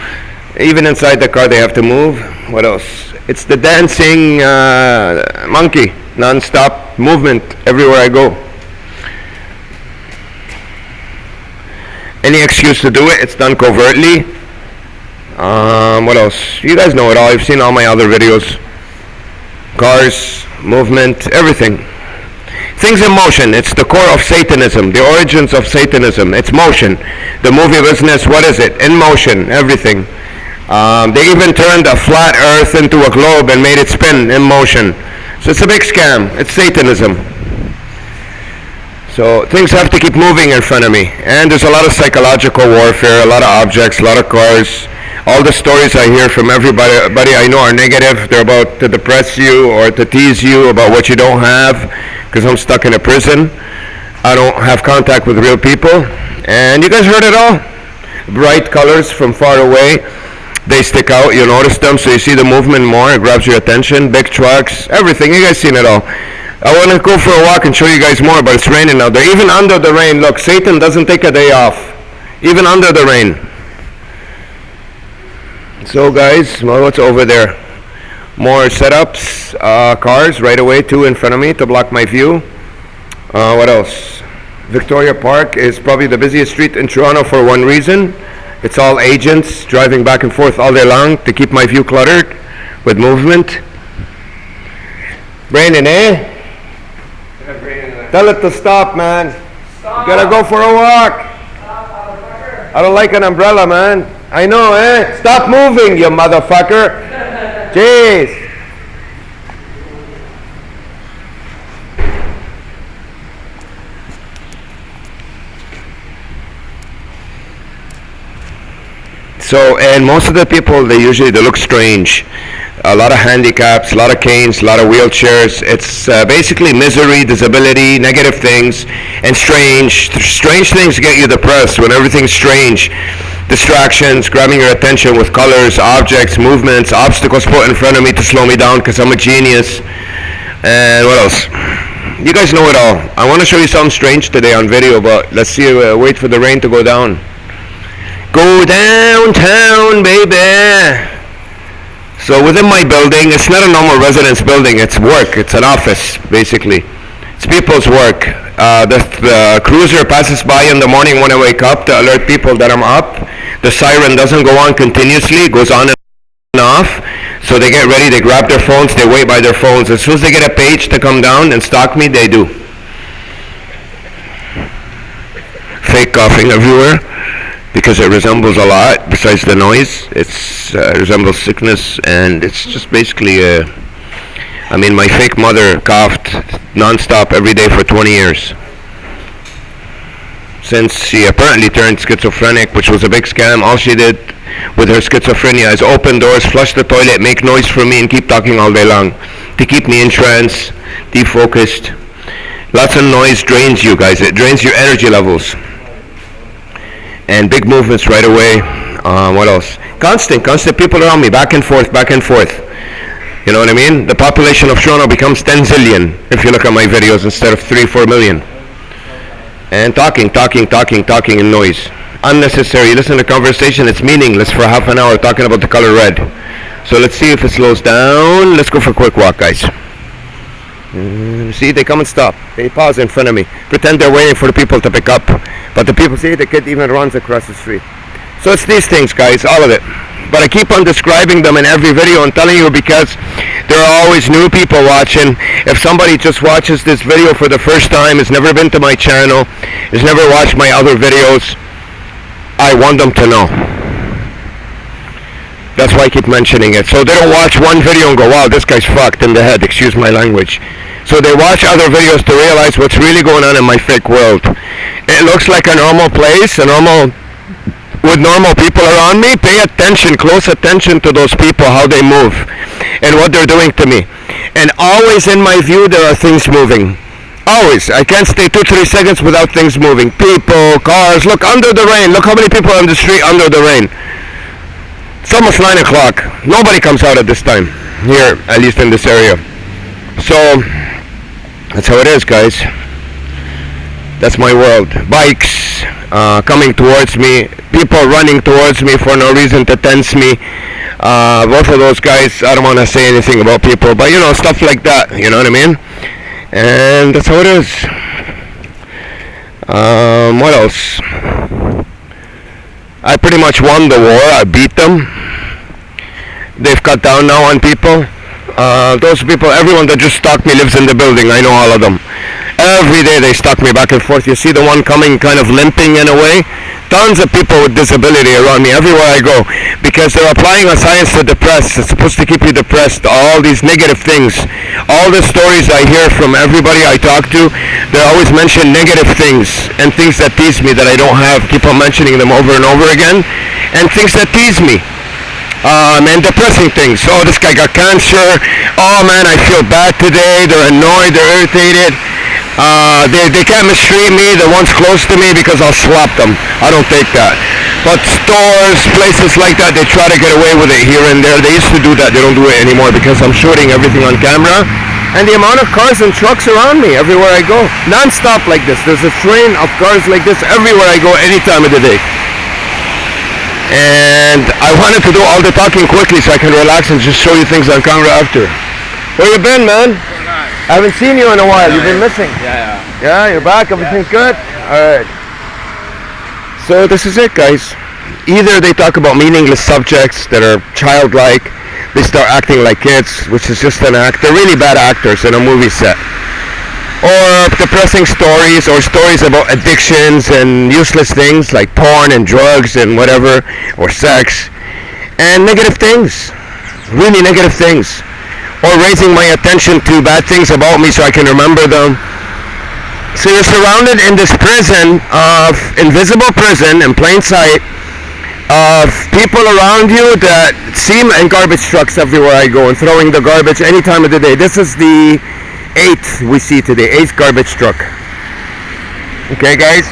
Even inside the car they have to move. What else? It's the dancing monkey, non-stop movement everywhere I go. Any excuse to do it, it's done covertly. What else? You guys know it all. You've seen all my other videos. Cars, movement, everything. Things in motion. It's the core of Satanism, the origins of Satanism. It's motion. The movie business, what is it? In motion, everything. They even turned a flat earth into a globe and made it spin in motion. So it's a big scam. It's Satanism. So things have to keep moving in front of me. And there's a lot of psychological warfare, a lot of objects, a lot of cars. All the stories I hear from everybody I know are negative. They're about to depress you or to tease you about what you don't have, because I'm stuck in a prison. I don't have contact with real people. And you guys heard it all. Bright colors from far away. They stick out, you notice them, so you see the movement more, it grabs your attention. Big trucks, everything, you guys seen it all. I want to go for a walk and show you guys more, but it's raining out there. Even under the rain, look, Satan doesn't take a day off. Even under the rain. So guys, well, what's over there? More setups, cars right away, two in front of me to block my view. What else? Victoria Park is probably the busiest street in Toronto for one reason. It's all agents driving back and forth all day long to keep my view cluttered with movement. Raining, eh? Tell it to stop, man. Stop. You gotta go for a walk. Stop, I don't like an umbrella, man. I know, eh? Stop moving, you motherfucker. Jeez. So, and most of the people, they look strange. A lot of handicaps, a lot of canes, a lot of wheelchairs. It's basically misery, disability, negative things, and strange things get you depressed when everything's strange. Distractions, grabbing your attention with colors, objects, movements, obstacles put in front of me to slow me down because I'm a genius. And what else? You guys know it all. I want to show you something strange today on video, but let's see, wait for the rain to go down. Go downtown, baby. So within my building, it's not a normal residence building, it's work, it's an office, basically. It's people's work. The cruiser passes by in the morning when I wake up to alert people that I'm up. The siren doesn't go on continuously, it goes on and off. So they get ready, they grab their phones, they wait by their phones. As soon as they get a page to come down and stalk me, they do. Fake coughing everywhere, because it resembles a lot besides the noise. It resembles sickness, and it's just basically my fake mother coughed non-stop every day for 20 years. Since she apparently turned schizophrenic, which was a big scam. All she did with her schizophrenia is open doors, flush the toilet, make noise for me, and keep talking all day long to keep me in trance, defocused. Lots of noise drains you guys. It drains your energy levels. And big movements right away. What else? Constant people around me, back and forth. You know what I mean? The population of Toronto becomes 10 zillion if you look at my videos instead of 3-4 million. And talking and noise. Unnecessary. You listen to conversation, it's meaningless for half an hour talking about the color red. So let's see if it slows down. Let's go for a quick walk, guys. See, they come and stop. They pause in front of me. Pretend they're waiting for the people to pick up. But the people see the kid even runs across the street. So it's these things, guys, all of it. But I keep on describing them in every video and telling you because there are always new people watching. If somebody just watches this video for the first time, has never been to my channel, has never watched my other videos, I want them to know. That's why I keep mentioning it. So they don't watch one video and go, wow, this guy's fucked in the head, excuse my language. So they watch other videos to realize what's really going on in my fake world. It looks like a normal place, a normal with normal people around me, pay attention, close attention to those people, how they move and what they're doing to me. And always in my view there are things moving. Always. I can't stay 2-3 seconds without things moving. People, cars. Look, under the rain. Look how many people are on the street under the rain. It's almost 9 o'clock. Nobody comes out at this time here, at least in this area. So that's how it is, guys. That's my world. Bikes coming towards me, people running towards me for no reason to tense me. Both of those guys, I don't want to say anything about people, but you know, stuff like that, you know what I mean? And that's how it is. What else? I pretty much won the war. I beat them. They've cut down now on people. Those people, everyone that just stalked me lives in the building. I know all of them. Every day they stalk me back and forth. You see the one coming kind of limping in a way? Tons of people with disability around me everywhere I go, because they're applying a science to depress. It's supposed to keep you depressed. All these negative things. All the stories I hear from everybody I talk to, they always mention negative things and things that tease me that I don't have. Keep on mentioning them over and over again. And things that tease me. And depressing things. Oh, this guy got cancer. Oh man, I feel bad today. They're annoyed, they're irritated. They can't mistreat me, the ones close to me, because I'll slap them. I don't take that. But stores, places like that, they try to get away with it here and there. They used to do that, they don't do it anymore because I'm shooting everything on camera. And the amount of cars and trucks around me everywhere I go, non-stop like this. There's a train of cars like this everywhere I go, any time of the day. And I wanted to do all the talking quickly so I can relax and just show you things on camera after. Where you been, man? I haven't seen you in a while. You've been missing. Yeah, you're back. Everything's good? Alright. So this is it, guys. Either they talk about meaningless subjects that are childlike, they start acting like kids, which is just an act. They're really bad actors in a movie set. Or depressing stories, or stories about addictions and useless things like porn and drugs and whatever, or sex. And negative things. Really negative things. Or raising my attention to bad things about me so I can remember them. So you're surrounded in this prison of invisible prison in plain sight of people around you that seem, and garbage trucks everywhere I go and throwing the garbage any time of the day. This is the 8th we see today, 8th garbage truck. Okay, guys?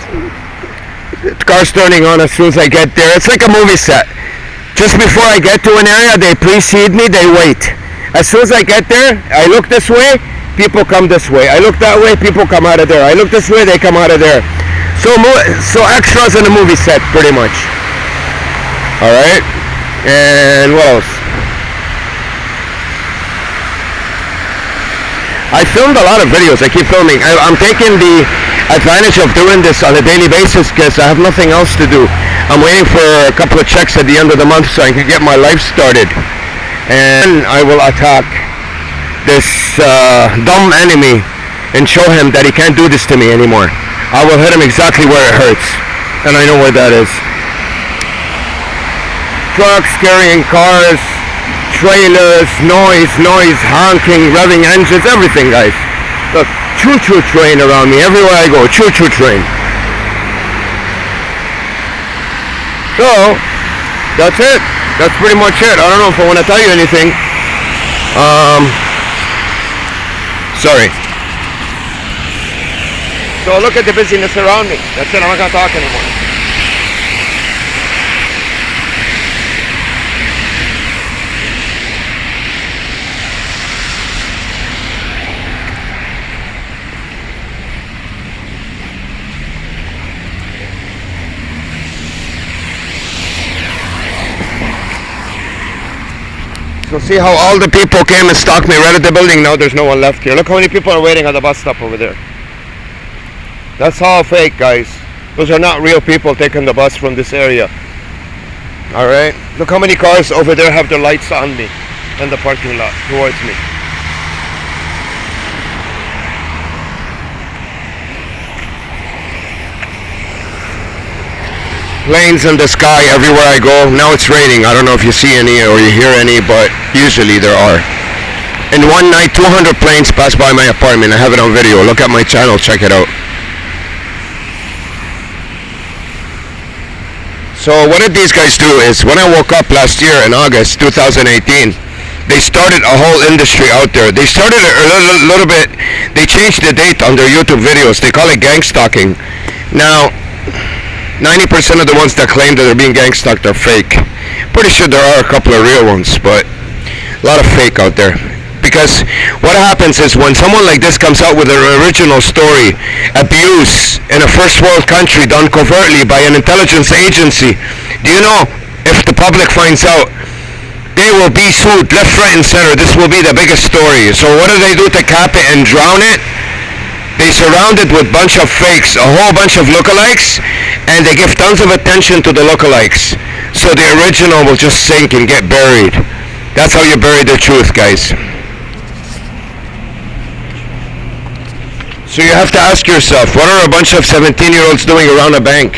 The car's turning on as soon as I get there. It's like a movie set. Just before I get to an area, they precede me, they wait. As soon as I get there, I look this way, people come this way. I look that way, people come out of there. I look this way, they come out of there. So extras in a movie set, pretty much. Alright? And what else? I filmed a lot of videos. I keep filming. I'm taking the advantage of doing this on a daily basis because I have nothing else to do. I'm waiting for a couple of checks at the end of the month so I can get my life started. And I will attack this dumb enemy and show him that he can't do this to me anymore. I will hit him exactly where it hurts. And I know where that is. Trucks carrying cars, trailers, noise, honking, revving engines, everything, guys. Look, choo-choo train around me everywhere I go, choo-choo train. So, that's it. That's pretty much it. I don't know if I want to tell you anything. Sorry. So look at the busyness around me. That's it. I'm not going to talk anymore. So see how all the people came and stalked me right at the building. Now there's no one left here. Look how many people are waiting at the bus stop over there. That's all fake, guys. Those are not real people taking the bus from this area. Alright? Look how many cars over there have their lights on me in the parking lot towards me. Planes in the sky everywhere I go. Now it's raining. I don't know if you see any or you hear any, but usually there are. In one night, 200 planes passed by my apartment. I have it on video. Look at my channel. Check it out. So what did these guys do is, when I woke up last year in August 2018, they started a whole industry out there. They started it a little bit, they changed the date on their YouTube videos. They call it gang stalking. Now, 90% of the ones that claim that they're being gang stalked are fake. Pretty sure there are a couple of real ones, but a lot of fake out there. Because what happens is when someone like this comes out with an original story, abuse in a first world country done covertly by an intelligence agency, do you know, if the public finds out, they will be sued left, right, and center. This will be the biggest story. So what do they do to cap it and drown it? They surround it with a bunch of fakes, a whole bunch of lookalikes, and they give tons of attention to the lookalikes. So the original will just sink and get buried. That's how you bury the truth, guys. So you have to ask yourself, what are a bunch of 17-year-olds doing around a bank?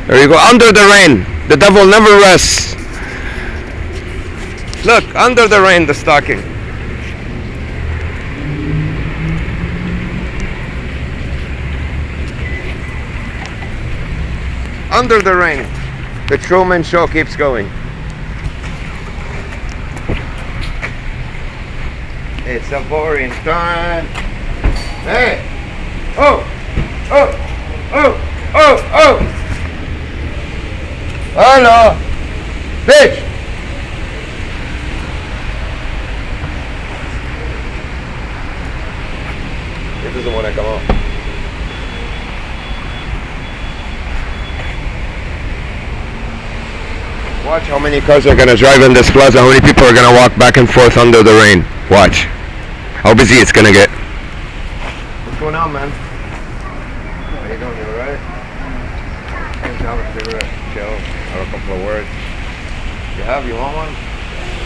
There you go, under the rain. The devil never rests. Look, under the rain, the stalking. Under the rain. The Truman Show keeps going. It's a boring time. Hey! Oh! Oh! Oh! Oh! Oh! Hello! Bitch! It doesn't want to come out. Watch how many cars are going to drive in this plaza, how many people are going to walk back and forth under the rain. Watch. How busy it's going to get. What's going on, man? How you doing? You alright? Have a cigarette, chill, have a couple of words. You want one?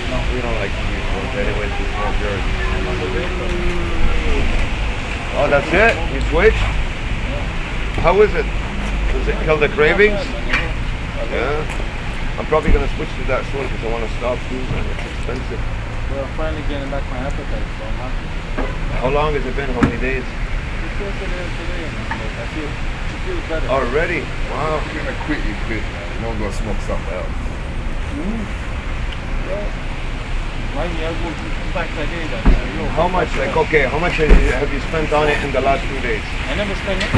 No, we don't like to use ones anyways, we smoke yours. Oh, that's it? You switch? How is it? Does it kill the cravings? Yeah. I'm probably going to switch to that soon because I want to stop too, man. It's expensive. Well, I'm finally getting back my appetite, so I'm happy. How long has it been? How many days? It's just today, man. I feel better. Already? Wow. You're gonna quit, you quit, man. You don't go smoke something else. Well, why me? I'll go back that day then. How much, how much have you spent on it in the last 2 days? I never spent it.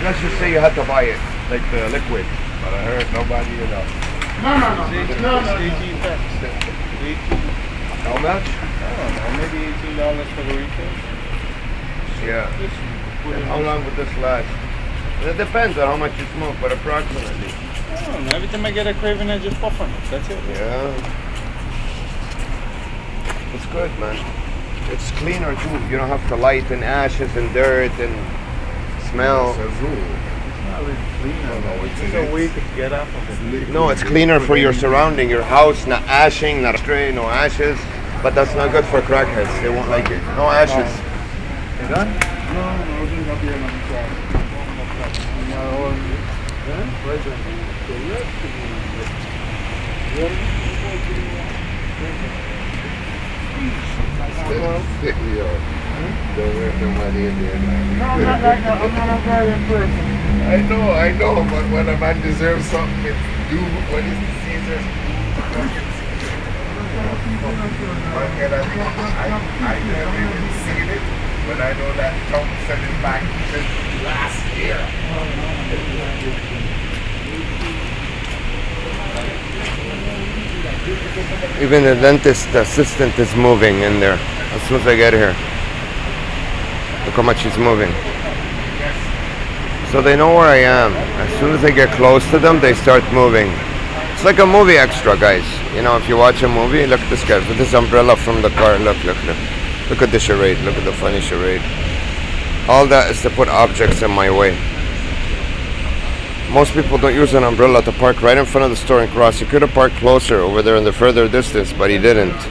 Let's just say you had to buy it, like the liquid. But I heard nobody, you know. It's 18 bucks. 18. How much? I don't know, maybe $18 for the retail. Yeah. Just put And it how long would this last? It depends on how much you smoke, but approximately. I don't know. Every time I get a craving, I just puff on it. That's it. Yeah. It's good, man. It's cleaner too. You don't have to light in ashes and dirt and smell. Says who? It's not really cleaner. No, It's just a way to get off of it. No, it's cleaner for your surrounding, your house, not ashing, not stray, no ashes. But that's not good for crackheads. They won't like it. No ashes. You done? No, I think I'll be another class. Stick me up. Don't wear no money in there, man. No, I'm not like that. I'm not a violent person. I know, but when a man deserves something, it's do what is the Caesar's. I never even seen it, but I know that Trump sent it back since last year. Even the dentist assistant is moving in there as soon as I get here. Look how much he's moving. So they know where I am. As soon as I get close to them, they start moving. It's like a movie extra, guys. You know, if you watch a movie, look at this guy with this umbrella from the car. Look. Look at the charade. Look at the funny charade. All that is to put objects in my way. Most people don't use an umbrella to park right in front of the store and cross. He could have parked closer over there in the further distance, but he didn't.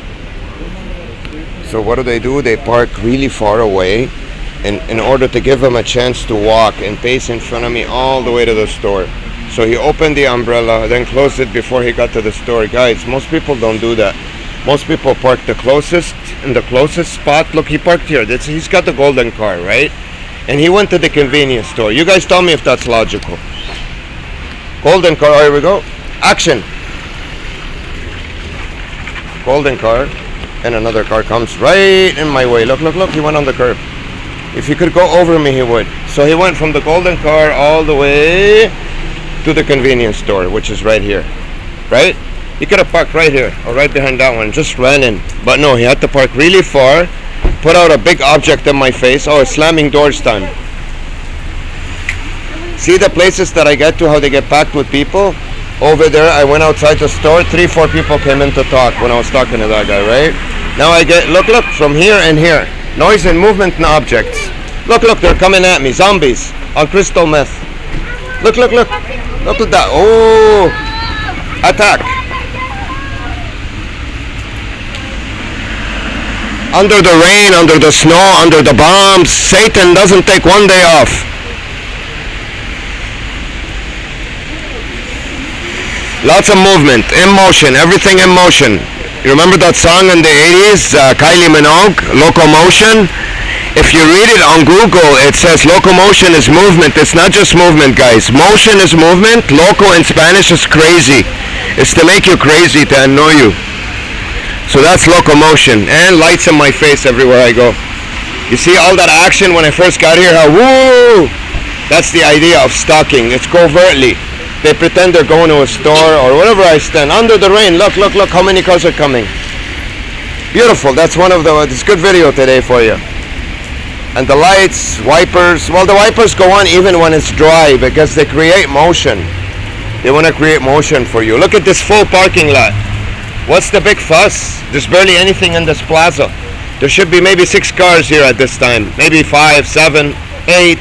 So what do? They park really far away in order to give him a chance to walk and pace in front of me all the way to the store. So he opened the umbrella, then closed it before he got to the store. Guys, most people don't do that. Most people park in the closest spot. Look, he parked here. He's got the golden car, right? And he went to the convenience store. You guys tell me if that's logical. Golden car, here we go. Action. Golden car, and another car comes right in my way. Look, look, look, he went on the curb. If he could go over me, he would. So he went from the golden car all the way to the convenience store, which is right here, right? He could have parked right here or right behind that one, just ran in. But no, he had to park really far, put out a big object in my face. Oh, it's slamming doors time. See the places that I get to, how they get packed with people? Over there, I went outside the store, 3-4 people came in to talk when I was talking to that guy, right? Now I get, look, from here and here. Noise and movement and objects. Look, they're coming at me. Zombies on crystal meth. Look. Look at that. Oh, attack. Under the rain, under the snow, under the bombs, Satan doesn't take one day off. Lots of movement, in motion, everything in motion. You remember that song in the 80s, Kylie Minogue, Locomotion? If you read it on Google, it says locomotion is movement. It's not just movement, guys. Motion is movement. Loco in Spanish is crazy. It's to make you crazy, to annoy you. So that's locomotion. And lights in my face everywhere I go. You see all that action when I first got here? How, woo! That's the idea of stalking. It's covertly. They pretend they're going to a store or wherever I stand. Under the rain, look how many cars are coming. Beautiful. That's one of the, it's a good video today for you. And the lights, wipers, well, the wipers go on even when it's dry because they create motion. They want to create motion for you. Look at this full parking lot. What's the big fuss? There's barely anything in this plaza. There should be maybe 6 cars here at this time. Maybe 5, 7, 8.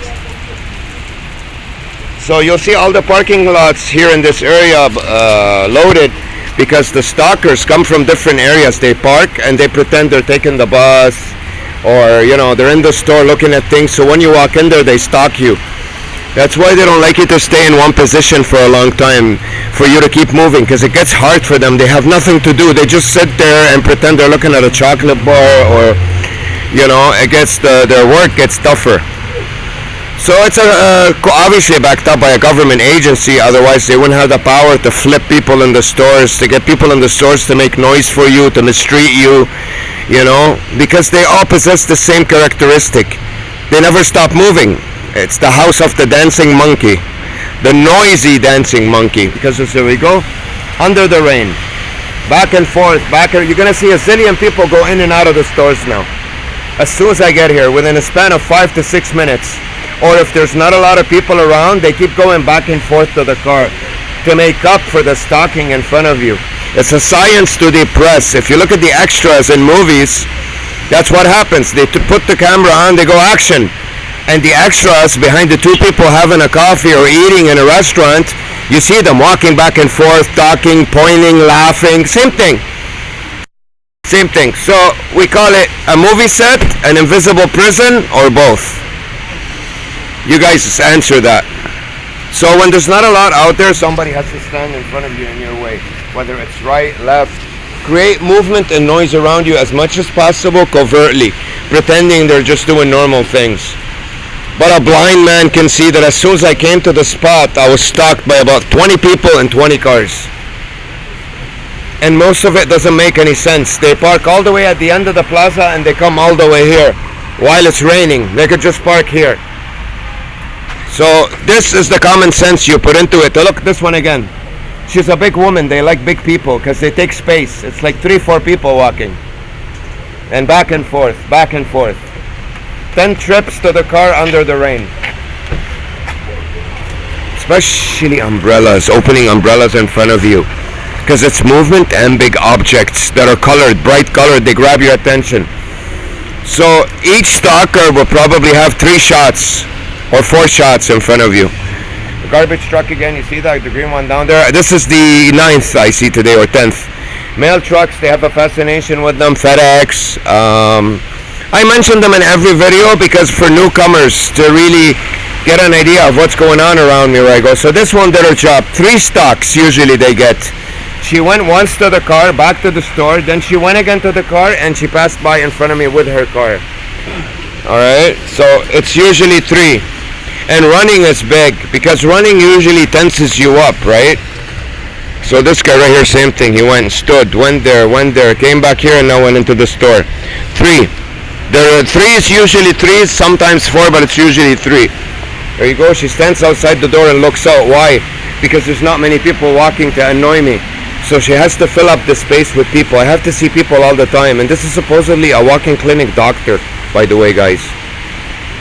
So you'll see all the parking lots here in this area loaded because the stalkers come from different areas. They park and they pretend they're taking the bus or, you know, they're in the store looking at things. So when you walk in there, they stalk you. That's why they don't like you to stay in one position for a long time, for you to keep moving, because it gets hard for them. They have nothing to do. They just sit there and pretend they're looking at a chocolate bar or, you know, it gets their work gets tougher. So it's obviously backed up by a government agency, otherwise they wouldn't have the power to flip people in the stores, to get people in the stores to make noise for you, to mistreat you, you know, because they all possess the same characteristic. They never stop moving. It's the house of the dancing monkey, the noisy dancing monkey, because here we go, under the rain, back and forth, you're going to see a zillion people go in and out of the stores now. As soon as I get here, within a span of 5 to 6 minutes, or if there's not a lot of people around, they keep going back and forth to the car to make up for the stalking in front of you. It's a science to the press. If you look at the extras in movies, that's what happens. They put the camera on, they go action. And the extras behind the 2 people having a coffee or eating in a restaurant, you see them walking back and forth, talking, pointing, laughing, same thing. Same thing. So we call it a movie set, an invisible prison, or both. You guys answer that. So when there's not a lot out there, somebody has to stand in front of you in your way, whether it's right, left. Create movement and noise around you as much as possible covertly, pretending they're just doing normal things. But a blind man can see that as soon as I came to the spot, I was stalked by about 20 people and 20 cars. And most of it doesn't make any sense. They park all the way at the end of the plaza and they come all the way here. While it's raining, they could just park here. So this is the common sense you put into it. Look, this one again. She's a big woman. They like big people because they take space. It's like 3-4 people walking. And back and forth, back and forth. 10 trips to the car under the rain. Especially umbrellas, opening umbrellas in front of you. Because it's movement and big objects that are colored, bright colored, they grab your attention. So each stalker will probably have 3 shots or 4 shots in front of you. The garbage truck again, you see that, the green one down there? This is the 9th I see today, or 10th. Mail trucks, they have a fascination with them. FedEx. I mention them in every video because for newcomers to really get an idea of what's going on around me where I go. So this one did her job. 3 stocks usually they get. She went once to the car, back to the store, then she went again to the car, and she passed by in front of me with her car. Alright, so it's usually 3. And running is big, because running usually tenses you up, right? So this guy right here, same thing. He went and stood, went there, came back here, and now went into the store. 3. There are 3s, usually 3s, sometimes 4, but it's usually 3. There you go. She stands outside the door and looks out. Why? Because there's not many people walking to annoy me. So she has to fill up the space with people. I have to see people all the time. And this is supposedly a walk-in clinic doctor, by the way, guys.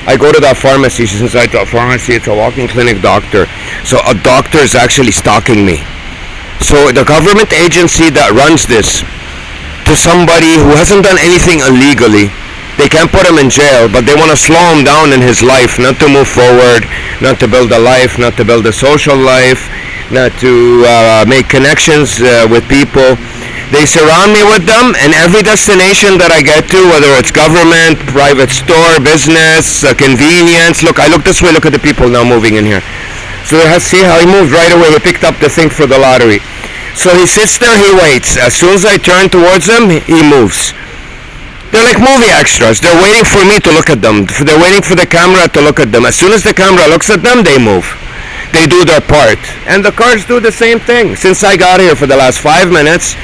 I go to that pharmacy. She's inside that pharmacy. It's a walk-in clinic doctor. So a doctor is actually stalking me. So the government agency that runs this, to somebody who hasn't done anything illegally, they can't put him in jail, but they want to slow him down in his life, not to move forward, not to build a life, not to build a social life, not to make connections with people. They surround me with them, and every destination that I get to, whether it's government, private store, business, convenience. Look, I look this way, look at the people now moving in here. So see how he moved right away. He picked up the thing for the lottery. So he sits there, he waits. As soon as I turn towards him, he moves. They're like movie extras. They're waiting for me to look at them. They're waiting for the camera to look at them. As soon as the camera looks at them, they move. They do their part. And the cars do the same thing. Since I got here for the last 5 minutes,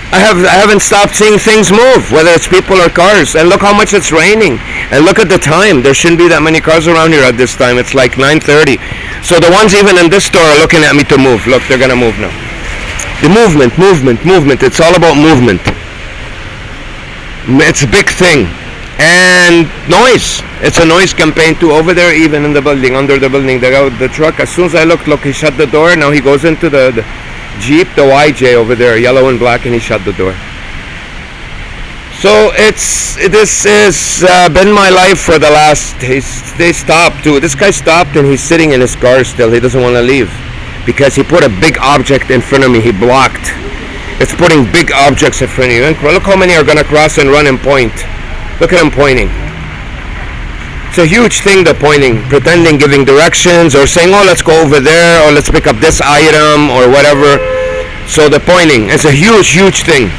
I haven't stopped seeing things move, whether it's people or cars. And look how much it's raining. And look at the time. There shouldn't be that many cars around here at this time. It's like 9:30. So the ones even in this store are looking at me to move. Look, they're going to move now. The movement. It's all about movement. It's a big thing. And noise. It's a noise campaign too. Over there, even in the building, under the building, the truck. As soon as I look, he shut the door. Now he goes into the Jeep, the YJ over there, yellow and black, and he shut the door. So this has been my life for the last. They stopped too. This guy stopped and he's sitting in his car still. He doesn't want to leave because he put a big object in front of me. He blocked. It's putting big objects in front of you. And look how many are going to cross and run and point. Look at him pointing. It's a huge thing, the pointing. Pretending, giving directions, or saying, oh, let's go over there, or let's pick up this item, or whatever. So the pointing, it's a huge, huge thing.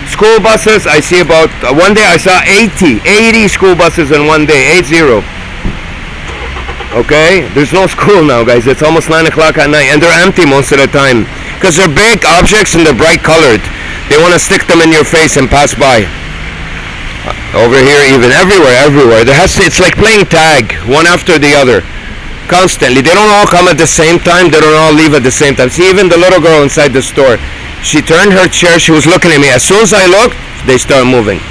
School buses, I see about, one day I saw 80 school buses in one day, 80. Okay? There's no school now, guys. It's almost 9 o'clock at night, and they're empty most of the time. Because they're big objects and they're bright colored. They want to stick them in your face and pass by. Over here, even everywhere. It's like playing tag, one after the other, constantly. They don't all come at the same time. They don't all leave at the same time. See, even the little girl inside the store, she turned her chair. She was looking at me. As soon as I looked, they start moving.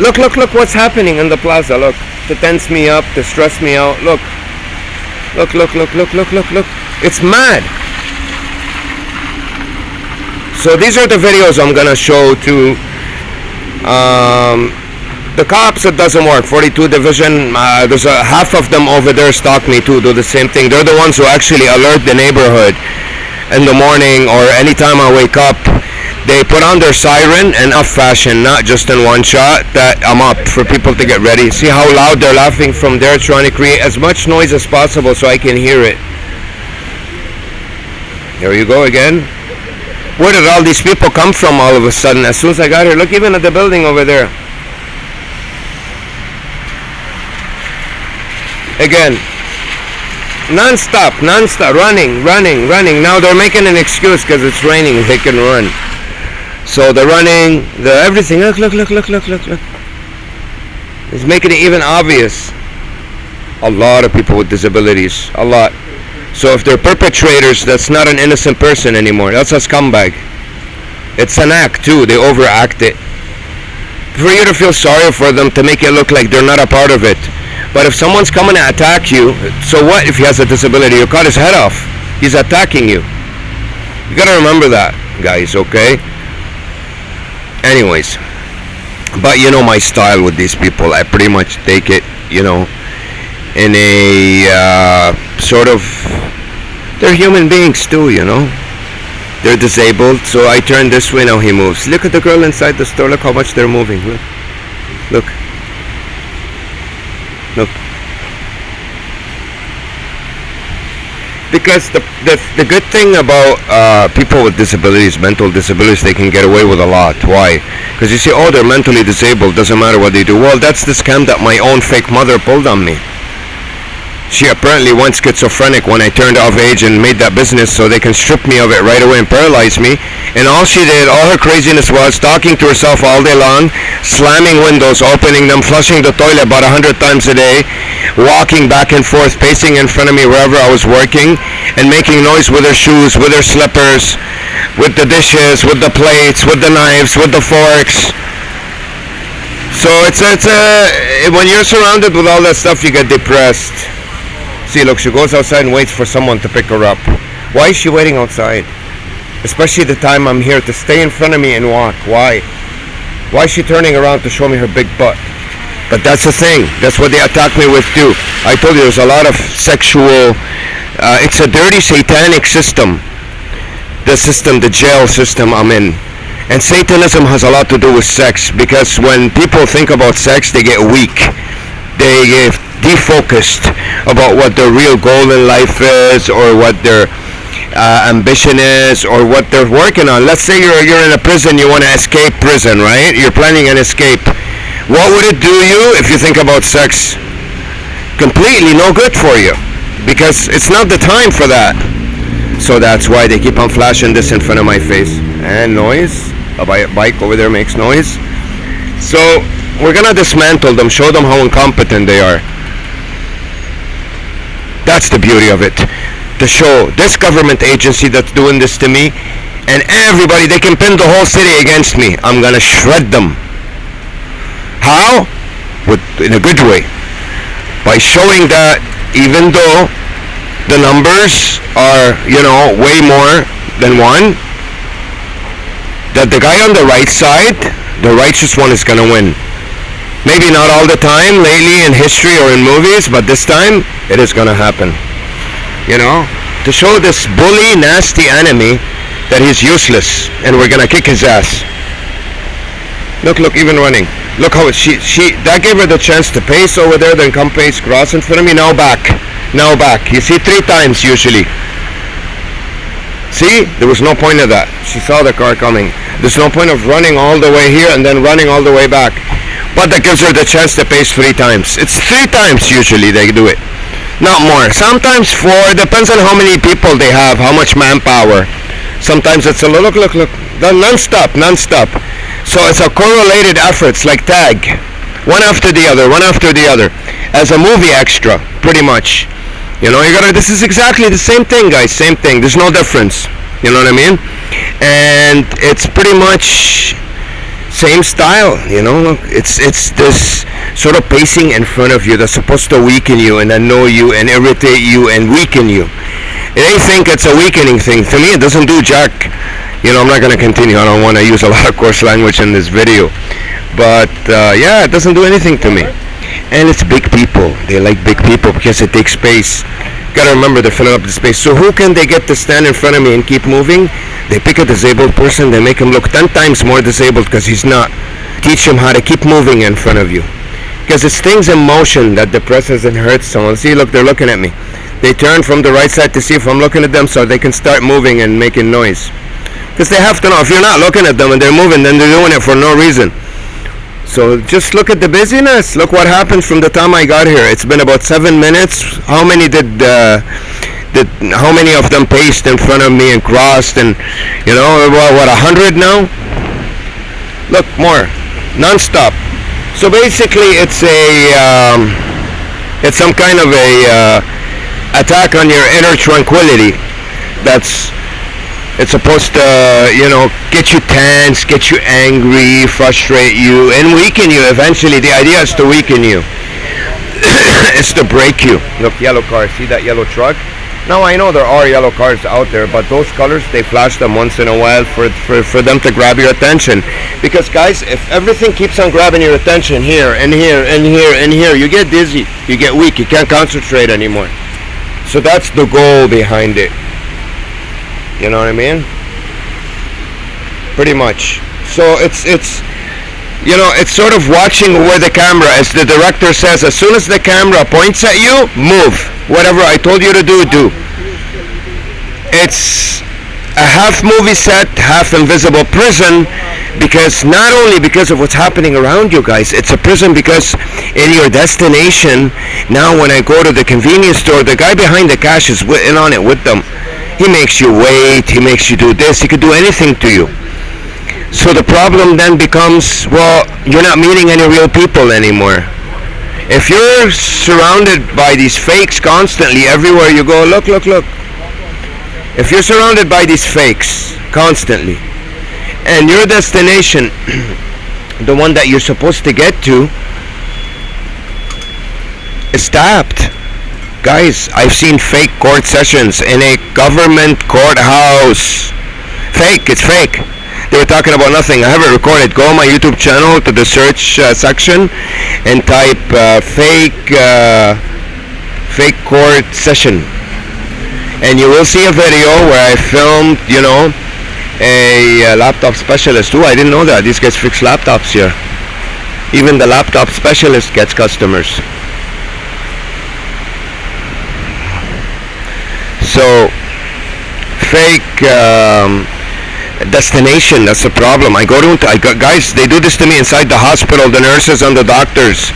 Look what's happening in the plaza. Look, to tense me up, to stress me out. Look. It's mad. So these are the videos I'm gonna show to the cops. It doesn't work. 42 Division, there's half of them over there stalk me too, do the same thing. They're the ones who actually alert the neighborhood in the morning or anytime I wake up. They put on their siren in a fashion, not just in one shot, that I'm up for people to get ready. See how loud they're laughing from there, trying to create as much noise as possible so I can hear it. There you go again. Where did all these people come from all of a sudden? As soon as I got here, look even at the building over there. Again, non-stop, running. Now they're making an excuse because it's raining, they can run. So the running, the everything, look. It's making it even obvious. A lot of people with disabilities, a lot. So if they're perpetrators, that's not an innocent person anymore. That's a scumbag. It's an act too. They overact it. For you to feel sorry for them, to make it look like they're not a part of it. But if someone's coming to attack you, so what if he has a disability? You cut his head off. He's attacking you. You gotta remember that, guys, okay? Anyways. But you know my style with these people. I pretty much take it, in a sort of, they're human beings too, they're disabled, so I turn this way, now he moves. Look at the girl inside the store, look how much they're moving. Look. Because the good thing about people with disabilities, mental disabilities, they can get away with a lot. Why? Because you see, oh, they're mentally disabled, doesn't matter what they do. Well, that's the scam that my own fake mother pulled on me. She apparently went schizophrenic when I turned of age and made that business, so they can strip me of it right away and paralyze me. And all she did, all her craziness was talking to herself all day long, slamming windows, opening them, flushing the toilet about 100 times a day, walking back and forth, pacing in front of me wherever I was working, and making noise with her shoes, with her slippers, with the dishes, with the plates, with the knives, with the forks. So when you're surrounded with all that stuff, you get depressed. See, look, she goes outside and waits for someone to pick her up. Why is she waiting outside? Especially the time I'm here to stay in front of me and walk. Why? Why is she turning around to show me her big butt? But that's the thing. That's what they attack me with too. I told you there's a lot of sexual... it's a dirty satanic system. The jail system I'm in. And Satanism has a lot to do with sex, because when people think about sex, they get weak. They get defocused about what their real goal in life is, or what their ambition is, or what they're working on. Let's say you're in a prison, you want to escape prison, right? You're planning an escape. What would it do you if you think about sex? Completely no good for you, because it's not the time for that. So that's why they keep on flashing this in front of my face. And noise. A bike over there makes noise. So we're gonna dismantle them, show them how incompetent they are. That's the beauty of it. To show this government agency that's doing this to me, and everybody, they can pin the whole city against me. I'm gonna shred them. How? In a good way. By showing that even though the numbers are, way more than one, that the guy on the right side, the righteous one, is gonna win. Maybe not all the time lately in history or in movies, but this time it is gonna happen. To show this bully, nasty enemy that he's useless, and we're gonna kick his ass. Look, even running. Look how that gave her the chance to pace over there, then come pace cross in front of me. Now back. You see, 3 times usually. See, there was no point of that. She saw the car coming. There's no point of running all the way here and then running all the way back. But that gives her the chance to pace 3 times. It's 3 times usually they do it. Not more. Sometimes 4. Depends on how many people they have, how much manpower. Sometimes it's a look. Non-stop. So it's a correlated efforts, like tag. One after the other. As a movie extra, pretty much. This is exactly the same thing, guys. Same thing. There's no difference. You know what I mean? And it's pretty much same style. It's this sort of pacing in front of you that's supposed to weaken you and annoy you and irritate you and weaken you. They think it's a weakening thing. To me, it doesn't do jack. I'm not going to continue. I don't want to use a lot of coarse language in this video. But, it doesn't do anything to me. And it's big people. They like big people because it takes space. Gotta remember, they're filling up the space. So who can they get to stand in front of me and keep moving? They pick a disabled person. They make him look 10 times more disabled because he's not. Teach him how to keep moving in front of you. Because it's things in motion that depresses and hurts someone. See, look, they're looking at me. They turn from the right side to see if I'm looking at them so they can start moving and making noise. Because they have to know, if you're not looking at them and they're moving, then they're doing it for no reason. So just look at the busyness. Look what happened from the time I got here. It's been about 7 minutes. How many how many of them paced in front of me and crossed, and 100 now? Look, more. Non-stop. So basically it's it's some kind of a attack on your inner tranquility. It's supposed to, get you tense, get you angry, frustrate you, and weaken you. Eventually, the idea is to weaken you. It's to break you. Look, yellow car. See that yellow truck? Now, I know there are yellow cars out there, but those colors, they flash them once in a while for them to grab your attention. Because, guys, if everything keeps on grabbing your attention here and here and here and here, you get dizzy, you get weak, you can't concentrate anymore. So that's the goal behind it. You know what I mean? Pretty much. So it's sort of watching where the camera is. The director says, as soon as the camera points at you, move. Whatever I told you to do. It's a half movie set, half invisible prison, Because not only because of what's happening around you guys, it's a prison because in your destination, now when I go to the convenience store, the guy behind the cash is in on it with them. He makes you wait, he makes you do this, he could do anything to you. So the problem then becomes, well, you're not meeting any real people anymore. If you're surrounded by these fakes constantly, everywhere you go, look. If you're surrounded by these fakes constantly, and your destination, the one that you're supposed to get to, is stopped. Guys, I've seen fake court sessions in a government courthouse. Fake, it's fake. They were talking about nothing. I have it recorded. Go on my YouTube channel to the search section and type fake court session. And you will see a video where I filmed, a laptop specialist. I didn't know that. These guys fix laptops here. Even the laptop specialist gets customers. So, fake destination, that's the problem. Guys, they do this to me inside the hospital, the nurses and the doctors.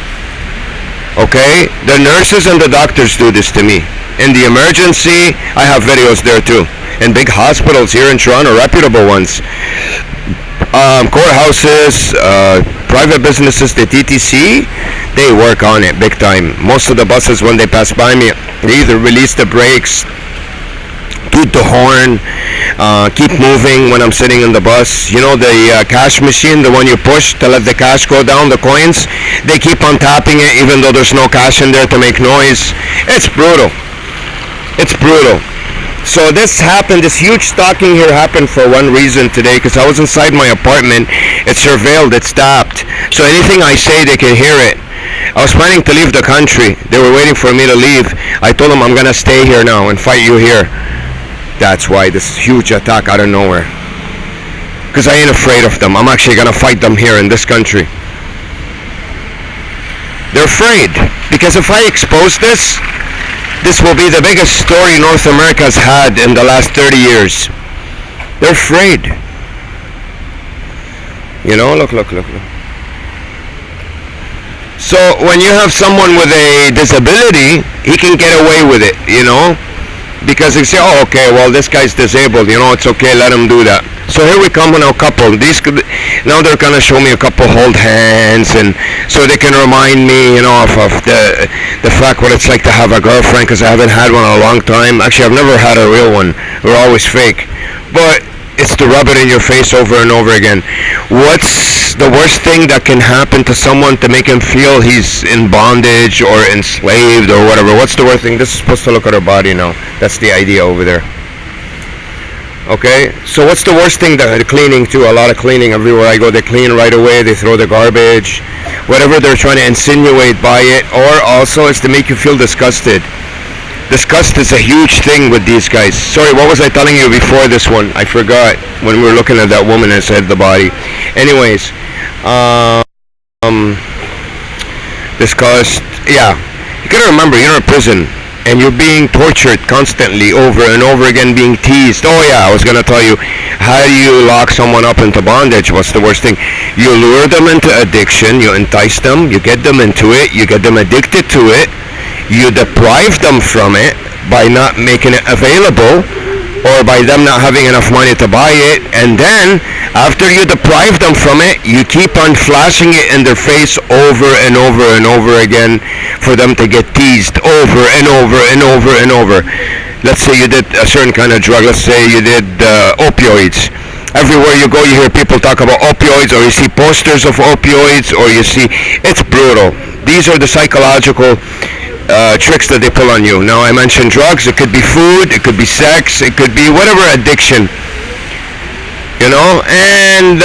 Okay? The nurses and the doctors do this to me. In the emergency, I have videos there too. In big hospitals here in Toronto, reputable ones. Courthouses, private businesses, the TTC, they work on it big time. Most of the buses, when they pass by me, they either release the brakes, toot the horn, keep moving when I'm sitting in the bus. The cash machine, the one you push to let the cash go down, the coins, they keep on tapping it even though there's no cash in there to make noise. It's brutal. It's brutal. So this huge stalking here happened for one reason today, because I was inside my apartment. It's surveilled, it's stopped. So anything I say, they can hear it. I was planning to leave the country. They were waiting for me to leave. I told them I'm going to stay here now and fight you here. That's why this huge attack out of nowhere. Because I ain't afraid of them. I'm actually going to fight them here in this country. They're afraid. Because if I expose this will be the biggest story North America's had in the last 30 years. They're afraid. Look. So when you have someone with a disability, he can get away with it, because they say, oh, okay, well, this guy's disabled, it's okay, let him do that. So here we come now, a couple. Now they're going to show me a couple hold hands, and so they can remind me, of the fact what it's like to have a girlfriend, because I haven't had one in a long time. Actually, I've never had a real one. They're always fake. But it's to rub it in your face over and over again. What's the worst thing that can happen to someone to make him feel he's in bondage or enslaved or whatever? What's the worst thing? This is supposed to look at her body now. That's the idea over there. Okay, so what's the worst thing? The cleaning too. A lot of cleaning everywhere I go. They clean right away. They throw the garbage, whatever they're trying to insinuate by it, or also it's to make you feel disgusted. Disgust is a huge thing with these guys. Sorry, what was I telling you before this one? I forgot when we were looking at that woman inside the body. Anyways, disgust. Yeah, you gotta remember, you're in a prison. And you're being tortured constantly over and over again, being teased. Oh yeah, I was going to tell you, how do you lock someone up into bondage? What's the worst thing? You lure them into addiction, you entice them, you get them into it, you get them addicted to it, you deprive them from it by not making it available, or by them not having enough money to buy it, and then after you deprive them from it, you keep on flashing it in their face over and over and over again for them to get teased over and over and over and over. Let's say you did a certain kind of drug. Let's say you did opioids. Everywhere you go, you hear people talk about opioids, or you see posters of opioids, or you see, it's brutal. These are the psychological tricks that they pull on you. Now, I mentioned drugs. It could be food, it could be sex, it could be whatever addiction, and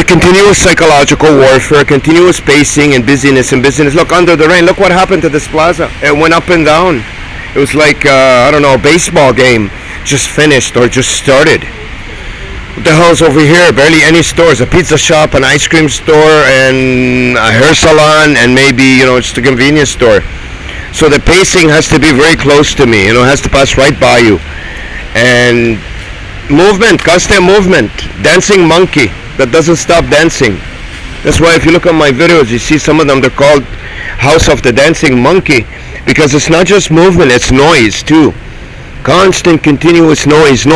continuous psychological warfare, continuous pacing and busyness and business. Look, under the rain, look what happened to this plaza. It went up and down. It was like, I don't know, a baseball game just finished or just started. What the hell's over here? Barely any stores. A pizza shop, an ice cream store, and a hair salon, and maybe, just a convenience store. So the pacing has to be very close to me. It has to pass right by you. And Movement, constant movement. Dancing monkey that doesn't stop dancing. That's why if you look at my videos, you see some of them, they're called House of the Dancing Monkey, because it's not just movement, it's noise too. Constant, continuous noise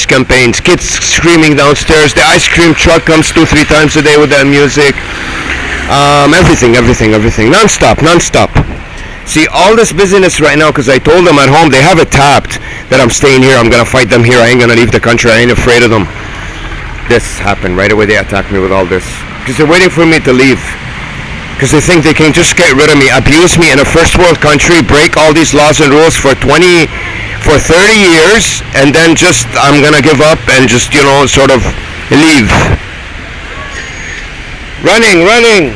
campaigns, kids screaming downstairs, the ice cream truck comes 2-3 times a day with that music. Everything, non-stop. See, all this busyness right now, because I told them at home, they have it tapped that I'm staying here, I'm going to fight them here, I ain't going to leave the country, I ain't afraid of them. This happened right away, they attacked me with all this. Because they're waiting for me to leave. Because they think they can just get rid of me, abuse me in a first world country, break all these laws and rules for 30 years, and then just, I'm going to give up and just, sort of leave. Running.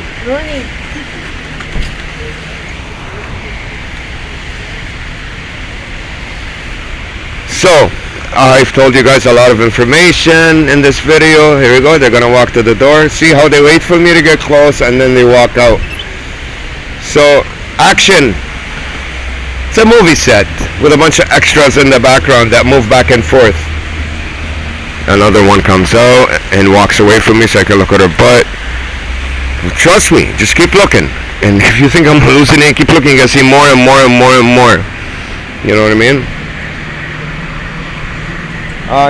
So, I've told you guys a lot of information in this video. Here we go, they're gonna walk to the door. See how they wait for me to get close and then they walk out. So, action. It's a movie set with a bunch of extras in the background that move back and forth. Another one comes out and walks away from me so I can look at her butt. Trust me, just keep looking. And if you think I'm hallucinating, keep looking, you can see more and more. You know what I mean?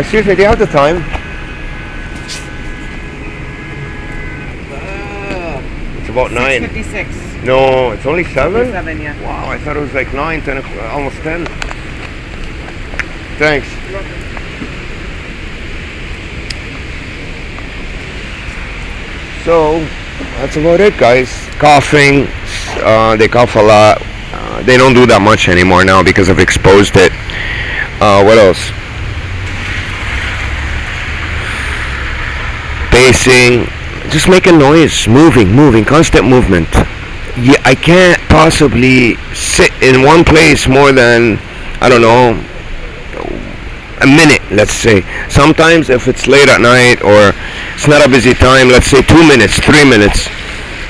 Excuse me, do you have the time? It's about 9. 56. No, it's only 7? 7, yeah. Wow, I thought it was like 9, 10, almost 10. Thanks. So, that's about it, guys. Coughing, they cough a lot. They don't do that much anymore now because I've exposed it. What else? Pacing, just making noise, moving, constant movement. Yeah, I can't possibly sit in one place more than, I don't know, a minute, let's say. Sometimes if it's late at night or it's not a busy time, let's say 2 minutes, 3 minutes,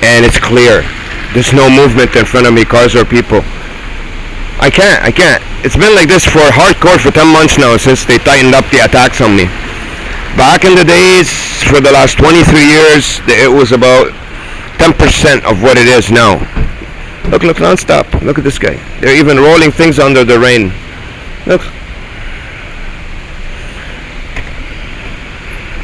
and it's clear. There's no movement in front of me, cars or people. I can't. It's been like this for hardcore for 10 months now since they tightened up the attacks on me. Back in the days, for the last 23 years, it was about 10% of what it is now. Look, non-stop. Look at this guy. They're even rolling things under the rain. Look.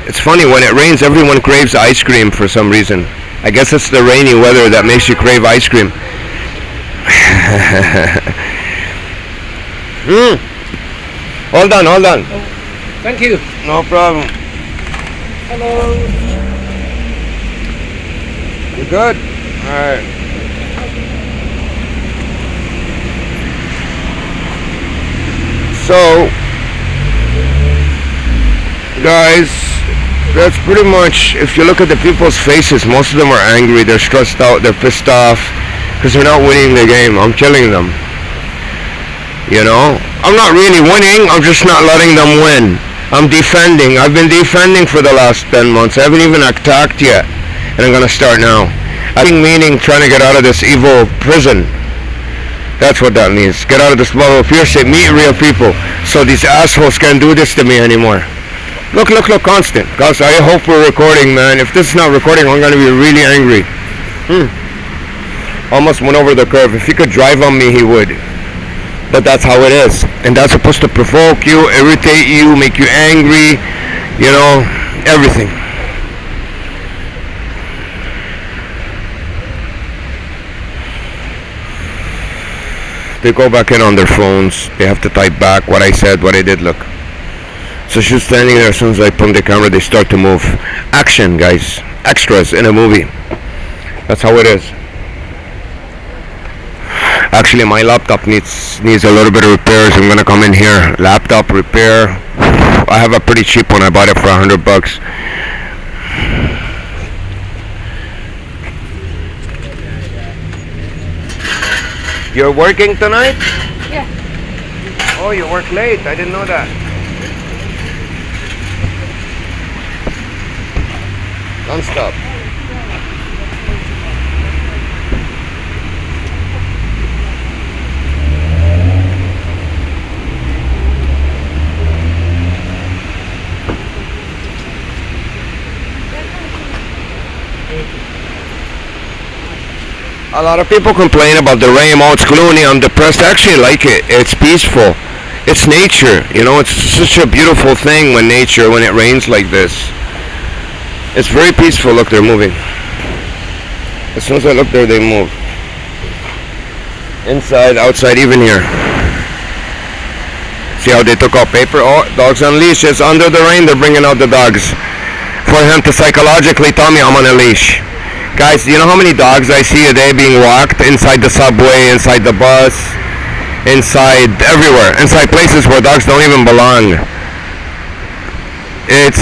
It's funny, when it rains, everyone craves ice cream for some reason. I guess it's the rainy weather that makes you crave ice cream. Hold on. Thank you. No problem. Hello. You good? Alright. So, guys, that's pretty much, if you look at the people's faces, most of them are angry, they're stressed out, they're pissed off, because they're not winning the game. I'm killing them. You know? I'm not really winning, I'm just not letting them win. I'm defending. I've been defending for the last 10 months. I haven't even attacked yet. And I'm going to start now. I think meaning trying to get out of this evil prison. That's what that means. Get out of this bubble of hearsay. Meet real people. So these assholes can't do this to me anymore. Look, constant. Guys, I hope we're recording, man. If this is not recording, I'm going to be really angry. Almost went over the curve. If he could drive on me, he would. But that's how it is. And that's supposed to provoke you, irritate you, make you angry, you know, everything. They go back in on their phones. They have to type back what I said, what I did, look. So she's standing there. As soon as I put the camera, they start to move. Action, guys. Extras in a movie. That's how it is. Actually, my laptop needs a little bit of repairs. I'm gonna come in here. Laptop repair. I have a pretty cheap one. I bought it for $100. You're working tonight? Yeah. Oh, you work late. I didn't know that. Non-stop. A lot of people complain about the rain. Oh, it's gloomy. I'm depressed. I actually like it. It's peaceful. It's nature. You know, it's such a beautiful thing when it rains like this. It's very peaceful. Look, they're moving. As soon as I look there, they move. Inside, outside, even here. See how they took out paper? Oh, dogs on leashes. Under the rain, they're bringing out the dogs. For him to psychologically tell me I'm on a leash. Guys, do you know how many dogs I see a day being walked inside the subway, inside the bus, inside everywhere, inside places where dogs don't even belong? It's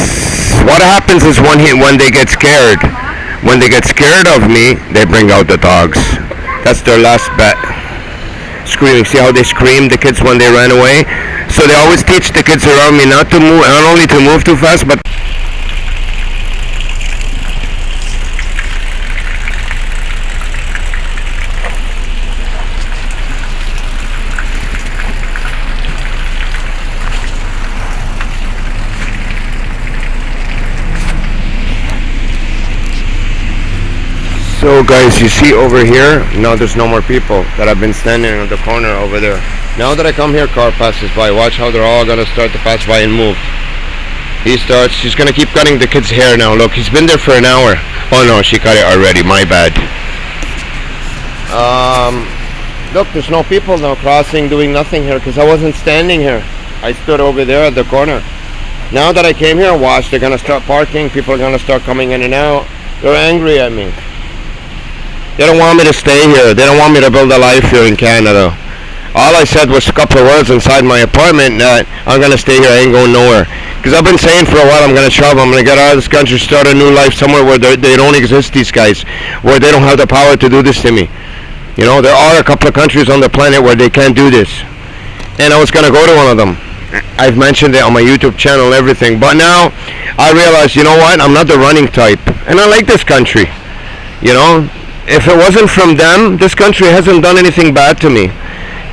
what happens is when they get scared. When they get scared of me, they bring out the dogs. That's their last bet. Screaming. See how they screamed, the kids, when they ran away? So they always teach the kids around me not to move, not only to move too fast, but so guys, you see over here, now there's no more people that have been standing on the corner over there. Now that I come here, car passes by. Watch how they're all gonna start to pass by and move. She's gonna keep cutting the kid's hair now. Look, he's been there for an hour. Oh no, she cut it already, my bad. Look, there's no people now crossing, doing nothing here, because I wasn't standing here. I stood over there at the corner. Now that I came here, watch, they're gonna start parking. People are gonna start coming in and out. They're angry at me. They don't want me to stay here. They don't want me to build a life here in Canada. All I said was a couple of words inside my apartment that I'm going to stay here. I ain't going nowhere. Because I've been saying for a while I'm going to travel. I'm going to get out of this country, start a new life somewhere where they don't exist, these guys. Where they don't have the power to do this to me. You know, there are a couple of countries on the planet where they can't do this. And I was going to go to one of them. I've mentioned it on my YouTube channel and everything. But now I realize, you know what? I'm not the running type. And I like this country. You know? If it wasn't from them, this country hasn't done anything bad to me.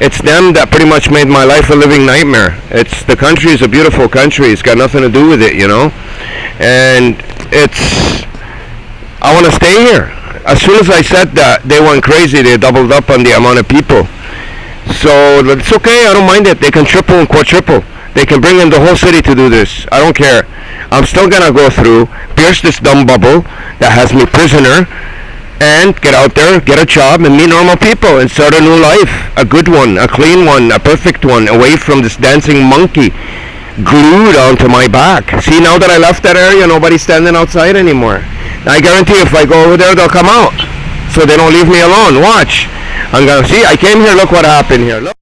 It's them that pretty much made my life a living nightmare. The country is a beautiful country. It's got nothing to do with it, you know? And I want to stay here. As soon as I said that, they went crazy. They doubled up on the amount of people. So it's okay. I don't mind it. They can triple and quadruple. They can bring in the whole city to do this. I don't care. I'm still going to go through, pierce this dumb bubble that has me prisoner, and get out there, get a job, and meet normal people and start a new life. A good one, a clean one, a perfect one, away from this dancing monkey glued onto my back. See, now that I left that area, nobody's standing outside anymore. I guarantee if I go over there, they'll come out. So they don't leave me alone. Watch. I'm gonna see, I came here, look what happened here. Look.